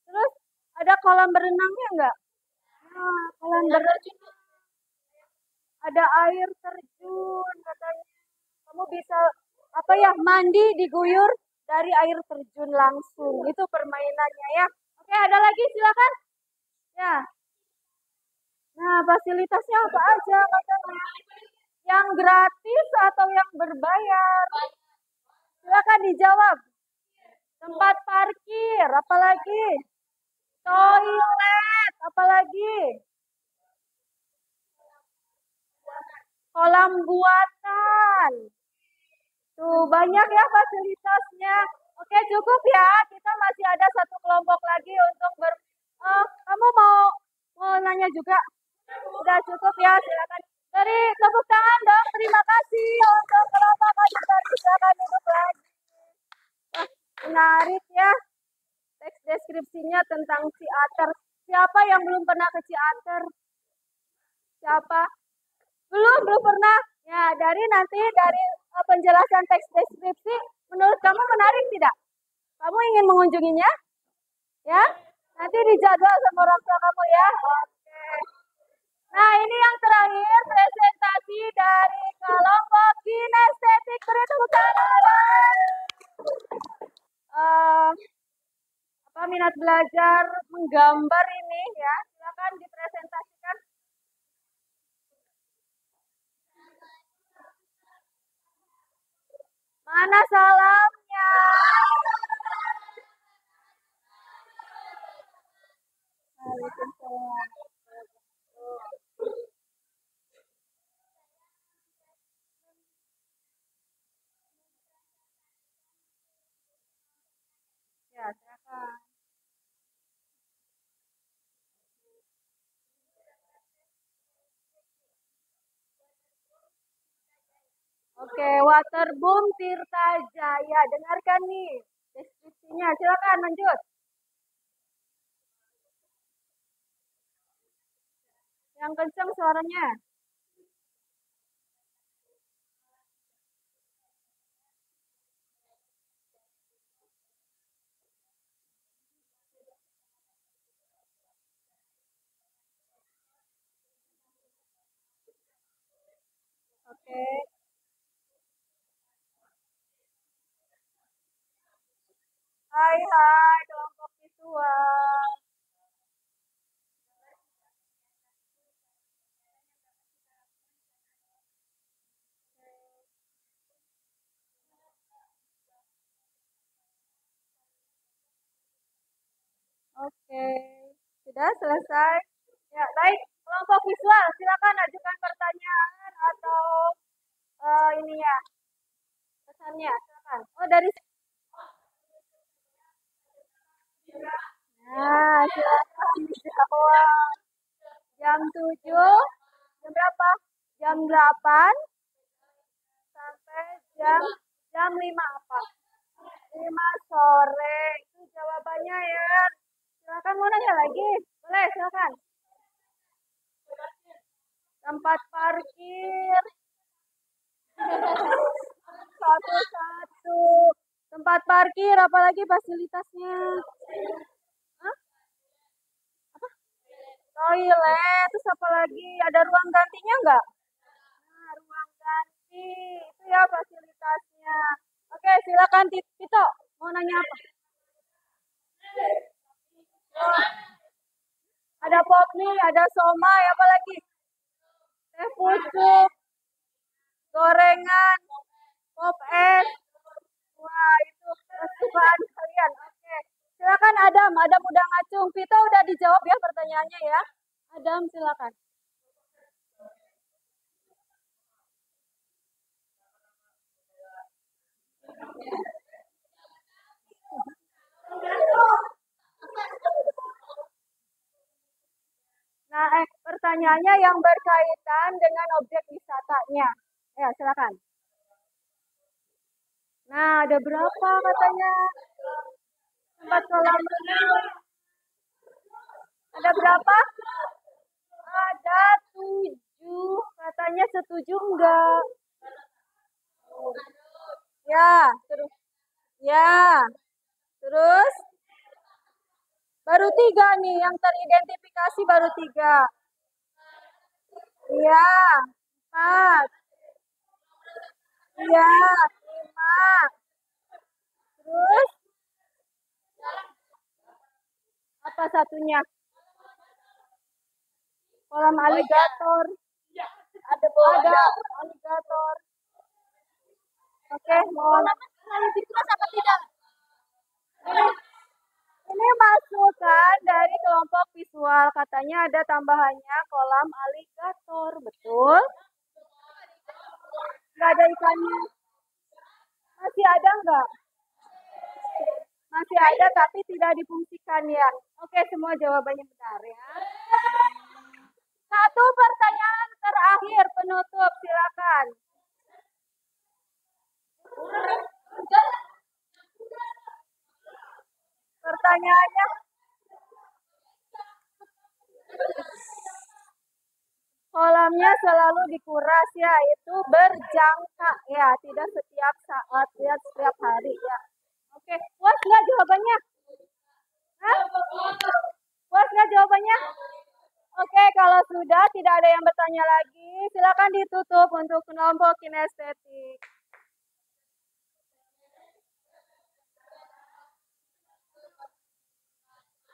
Terus ada kolam berenangnya enggak? Nah, kolam berenang. Ada air terjun katanya. Kamu bisa mandi diguyur dari air terjun langsung. Itu permainannya ya. Oke, ada lagi silakan. Ya. Nah, fasilitasnya apa aja katanya? Yang gratis atau yang berbayar? Silakan dijawab. Tempat parkir, apalagi? Toilet, apalagi? Kolam buatan. Tuh, banyak ya fasilitasnya. Oke, cukup ya. Kita masih ada satu kelompok lagi untuk kamu mau nanya juga? Sudah cukup ya, silakan. Dari tepuk tangan dong, terima kasih untuk kelompok ajudan. Silakan duduk lagi. Wah, menarik ya. Teks deskripsinya tentang Ciater. Siapa yang belum pernah ke Ciater? Siapa? Belum pernah. Ya, dari penjelasan teks deskripsi, menurut kamu menarik tidak? Kamu ingin mengunjunginya? Ya? Nanti dijadwal sama orang tua kamu ya. Oke. Nah, ini yang terakhir presentasi dari kelompok kinestetik. Beri tepuk tangan. Apa minat belajar menggambar ini ya? Silakan dipresentasikan. Mana salamnya? Waalaikumsalam. Ya, silakan. Oke, Waterboom Tirta Jaya. Dengarkan nih deskripsinya. Silakan lanjut. Yang kencang suaranya. Oke. Hai kelompok visual. Oke, sudah selesai. Ya, baik. Kelompok visual, silakan ajukan pertanyaan atau ini ya, pesannya. Silakan. Oh, dari Nah, silakan dijawab. Jam 7, jam berapa? Jam 8 sampai jam 5 apa? 5 sore. Itu jawabannya ya. Silakan mau nanya lagi. Boleh, silakan. Tempat parkir. Satu-satu. Tempat parkir, apalagi fasilitasnya? Hah? Apa? Toilet, terus apa lagi? Ada ruang gantinya enggak? Nah, ruang ganti. Itu ya fasilitasnya. Oke, silakan Tito. Mau nanya apa? Ada pop mie, ada somai, apa lagi? Teh pucuk, gorengan, pop es. Wah, itu kesukaan kalian. Oke. Silakan Adam udah ngacung. Vito udah dijawab ya pertanyaannya ya. Adam silakan. Nah, pertanyaannya yang berkaitan dengan objek wisatanya. Ya, silakan. Nah, ada berapa katanya? Tempat kolam renang. Ada berapa? Ada 7. Katanya setuju enggak? Ya, terus. Ya. Terus? Baru 3 nih, yang teridentifikasi baru 3. Iya, 4. Iya, 5. Terus? Apa satunya? Kolam aligator. Ada aligator. Oke, mau dikurus apa tidak? Ini masukan dari kelompok visual. Katanya ada tambahannya kolam aligator. Betul? Nggak ada ikannya. Masih ada nggak? Masih ada tapi tidak difungsikan ya. Oke, semua jawabannya benar ya. Satu pertanyaan terakhir penutup, silakan. Pertanyaannya, kolamnya selalu dikuras ya, itu berjangka ya, tidak setiap saat, tidak setiap hari ya. Oke, puas nggak jawabannya? Hah? Puas nggak jawabannya? Oke, kalau sudah tidak ada yang bertanya lagi, silakan ditutup untuk kelompok kinestetik.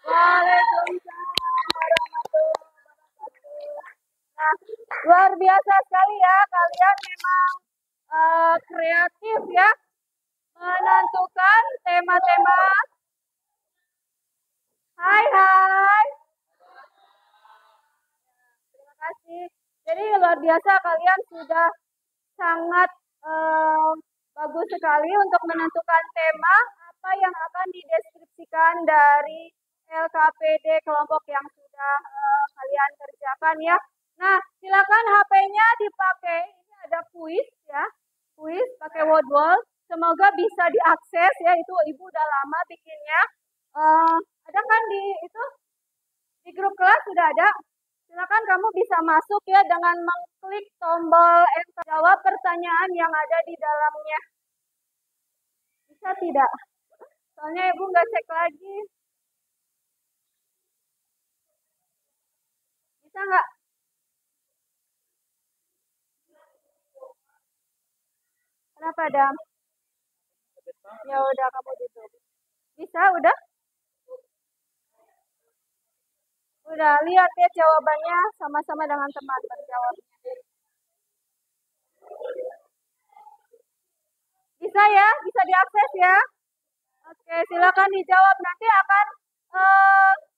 Waalaikumsalam warahmatullahi wabarakatuh. Nah, luar biasa sekali ya, kalian memang kreatif ya, menentukan tema-tema. Hai, hai. Terima kasih. Jadi luar biasa kalian sudah sangat bagus sekali untuk menentukan tema apa yang akan dideskripsikan dari LKPD kelompok yang sudah kalian kerjakan ya. Nah, silakan HP-nya dipakai. Ini ada kuis ya. Kuis pakai word wall. Semoga bisa diakses ya. Itu Ibu udah lama bikinnya. Ada kan di grup kelas sudah ada. Silakan kamu bisa masuk ya dengan mengklik tombol enter. Jawab pertanyaan yang ada di dalamnya. Bisa tidak? Soalnya Ibu nggak cek lagi. Bisa nggak? Kenapa, Dam? Ya udah kamu tutup. Bisa, udah? Udah, lihat ya jawabannya sama-sama dengan teman menjawabnya. Bisa ya? Bisa diakses ya? Oke, silakan dijawab. Nanti akan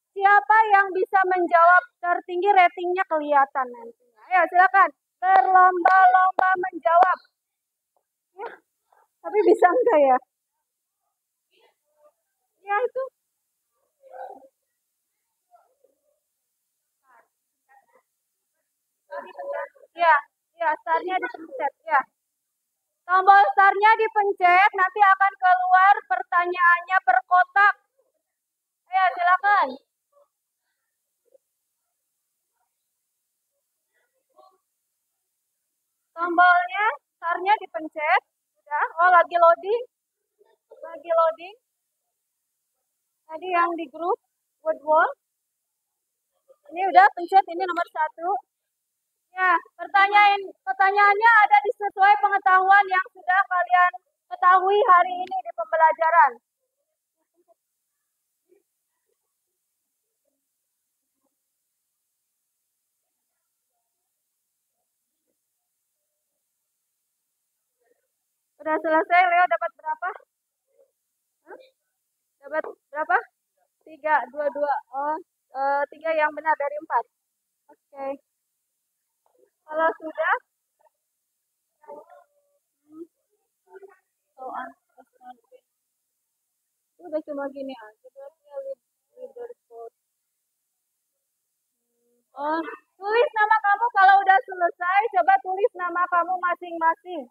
siapa yang bisa menjawab tertinggi ratingnya kelihatan nantinya. Ayo silakan berlomba-lomba menjawab. Ya, tapi bisa enggak ya? Ya itu. Ya, ya startnya dipencet ya. Tombol startnya dipencet, nanti akan keluar pertanyaannya per kotak. Ayo silakan. Tombolnya, startnya dipencet. Sudah, oh lagi loading. Lagi loading. Tadi yang di grup word wall. Ini udah pencet, ini nomor 1. Ya, pertanyaannya ada di sesuai pengetahuan yang sudah kalian ketahui hari ini di pembelajaran. Sudah selesai, Leo dapat berapa? Hah? Dapat berapa? 3, 2, 2. Oh, 3 yang benar dari 4. Oke. Kalau sudah, udah cuma gini aja berarti leaderboard. Oh, tulis nama kamu kalau udah selesai. Coba tulis nama kamu masing-masing.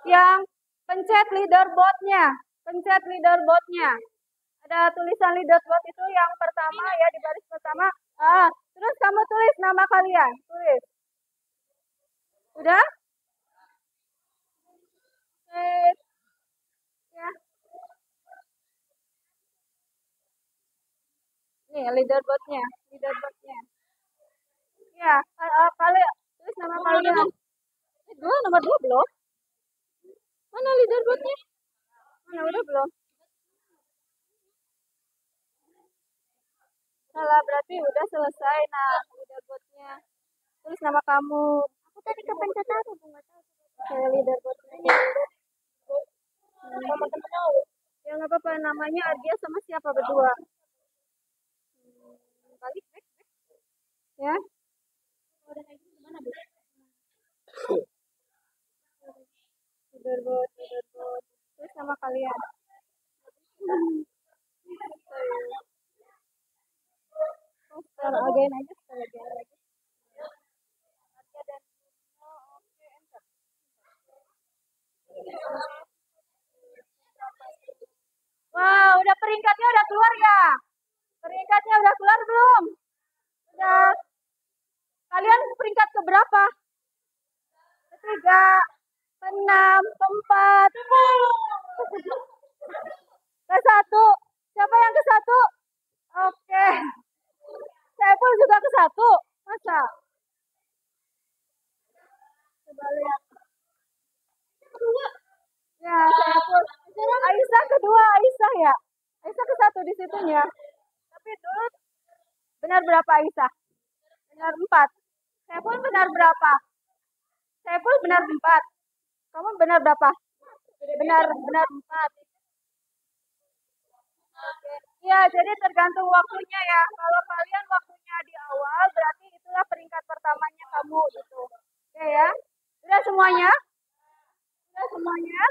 Yang pencet leaderboardnya. Pencet leaderboardnya. Ada tulisan leaderboard itu yang pertama ya di baris pertama. Terus kamu tulis nama kalian. Tulis. Udah? Ya. Nih leaderboardnya. Ya, kalian tulis nama kalian. Nomor 2 belum? Mana leaderboardnya? Mana udah belum? Salah, berarti udah selesai. Nah, leaderboardnya. Tulis nama kamu. Aku tadi kepencet aku, nggak tahu. Saya leaderboardnya. Ya nggak apa-apa, namanya Ardia sama siapa berdua? Balik, ya. Leaderboard. Terus sama kalian. Poster Bagian aja sebagian lagi. Arya dan Bimo, oke, enter. Wow, udah peringkatnya udah keluar ya? Peringkatnya udah keluar belum? Udah. Kalian peringkat keberapa? Ketiga, keenam, keempat, ke satu. Siapa yang ke satu? Oke. Saya pun juga ke satu. Masa? Coba lihat. Ya, saya pun. Aisyah kedua, Aisyah ya. Aisyah ke satu di situnya. Tapi dulu benar berapa Aisyah? Benar 4. Saya pun benar berapa? Saya pun benar 4. Kamu benar berapa? Benar 4. Ya, jadi tergantung waktunya ya. Kalau kalian waktunya di awal, berarti itulah peringkat pertamanya kamu gitu. Oke ya. Sudah semuanya? Sudah semuanya?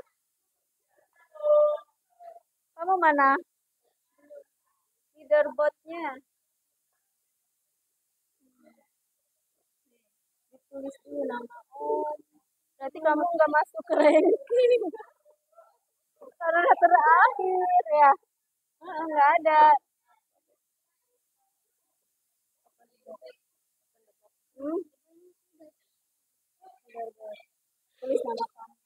Kamu mana? Leaderboardnya. Ditulis dulu nama Om. Berarti kamu nggak masuk ke ranking. Karena terakhir ya. Nggak ada. Tulis nama kamu.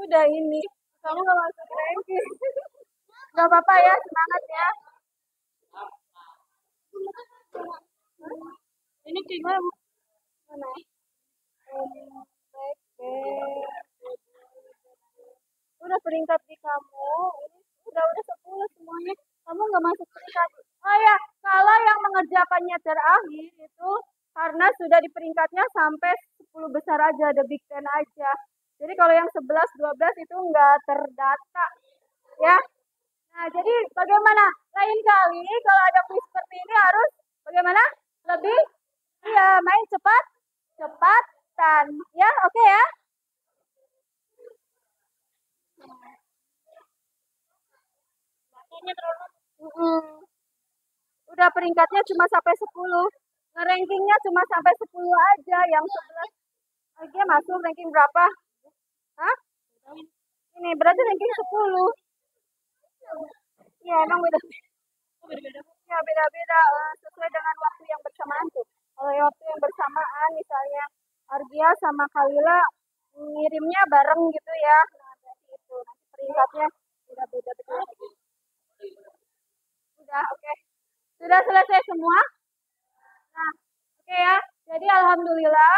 Udah ini. Kamu nggak masuk ranking. Gak apa-apa ya, semangat ya. Ini gimana? Mana? Udah peringkat di kamu. Ini udah 10 semuanya. Kamu nggak masuk peringkat. Oh ya, kalau yang mengerjakannya terakhir itu karena sudah di peringkatnya sampai 10 besar aja, the Big Ten aja. Jadi kalau yang 11, 12 itu nggak terdata. Ya. Nah, jadi bagaimana? Lain kali kalau ada kuis seperti ini harus bagaimana? Lebih main cepatan. Ya, oke ya. Udah peringkatnya cuma sampai 10. Rankingnya cuma sampai 10 aja, yang 11 lagi masuk ranking berapa? Hah? Ini berarti ranking 10. Iya, emang beda. Ya, beda-beda sesuai dengan waktu yang bersamaan tuh. Kalau waktu yang bersamaan misalnya Argia sama Kalila ngirimnya bareng gitu ya. Nah, berarti itu nanti peringkatnya udah beda-beda. Udah, oke. Sudah selesai semua? Nah, oke ya. Jadi alhamdulillah.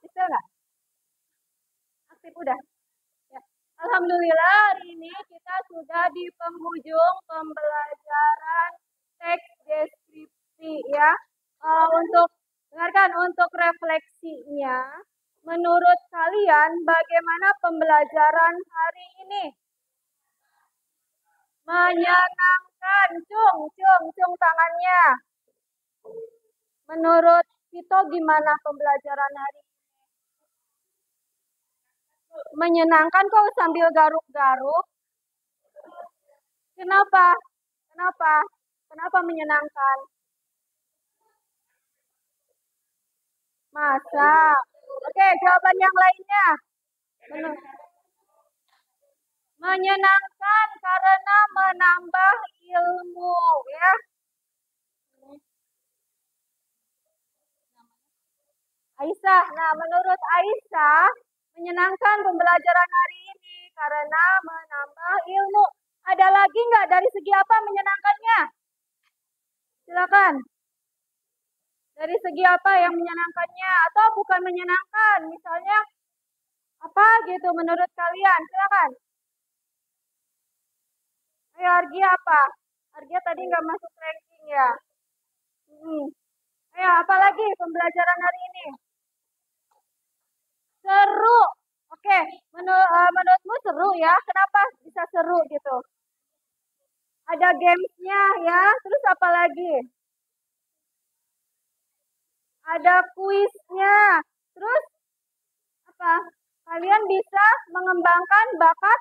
Bisa nggak? Aktif udah? Ya. Alhamdulillah hari ini kita sudah di penghujung pembelajaran teks deskripsi ya. Untuk dengarkan untuk refleksinya. Menurut kalian bagaimana pembelajaran hari ini? Menyenangkan. Cung tangannya. Menurut Vito gimana pembelajaran hari ini? Menyenangkan kok sambil garuk-garuk. Kenapa? Kenapa menyenangkan? Masa? Oke, jawaban yang lainnya. Menyenangkan karena menambah ilmu ya. Aisyah, nah menurut Aisyah menyenangkan pembelajaran hari ini karena menambah ilmu. Ada lagi nggak dari segi apa menyenangkannya? Silakan. Dari segi apa yang menyenangkannya atau bukan menyenangkan? Misalnya apa gitu menurut kalian? Silakan. Ayo Argia apa? Argia tadi nggak masuk ranking ya. Ayo apa lagi pembelajaran hari ini? Seru. Oke, menurutmu seru ya? Kenapa bisa seru gitu? Ada gamesnya ya. Terus apa lagi? Ada kuisnya. Terus apa? Kalian bisa mengembangkan bakat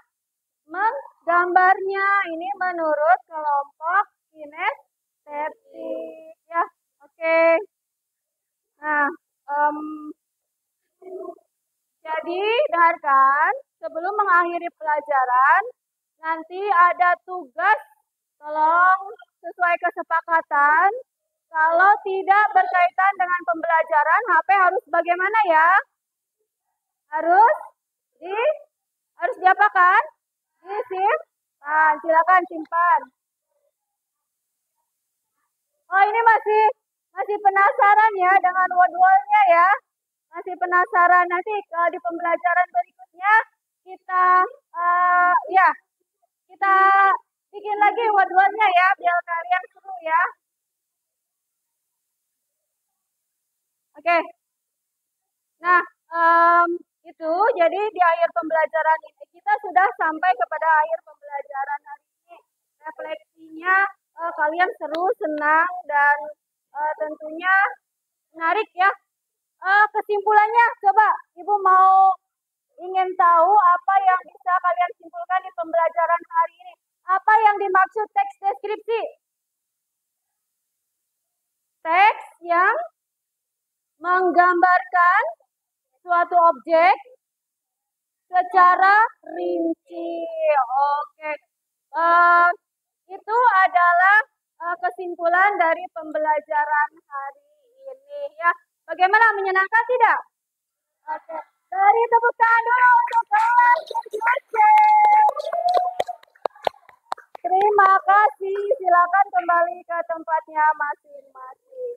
menggambarnya. Ini menurut kelompok kinestetik ya. Oke. Nah, jadi dengarkan, sebelum mengakhiri pelajaran, nanti ada tugas, tolong sesuai kesepakatan. Kalau tidak berkaitan dengan pembelajaran, HP harus bagaimana ya? Harus diapakan? Disimpan. Silakan simpan. Oh, ini masih penasaran ya dengan word-wordnya ya? Masih penasaran, nanti kalau di pembelajaran berikutnya kita kita bikin lagi word-wordnya ya, biar kalian seru ya. Oke. Nah, itu jadi di akhir pembelajaran ini kita sudah sampai kepada akhir pembelajaran hari ini. Refleksinya kalian seru, senang, dan tentunya menarik ya. Kesimpulannya, coba Ibu mau ingin tahu apa yang bisa kalian simpulkan di pembelajaran hari ini. Apa yang dimaksud teks deskripsi? Teks yang menggambarkan suatu objek secara rinci. Oke. Itu adalah kesimpulan dari pembelajaran hari ini ya. Bagaimana, menyenangkan tidak? Oke. Beri tepuk tangan dulu untuk kelas Aceh. Terima kasih. Silakan kembali ke tempatnya masing-masing.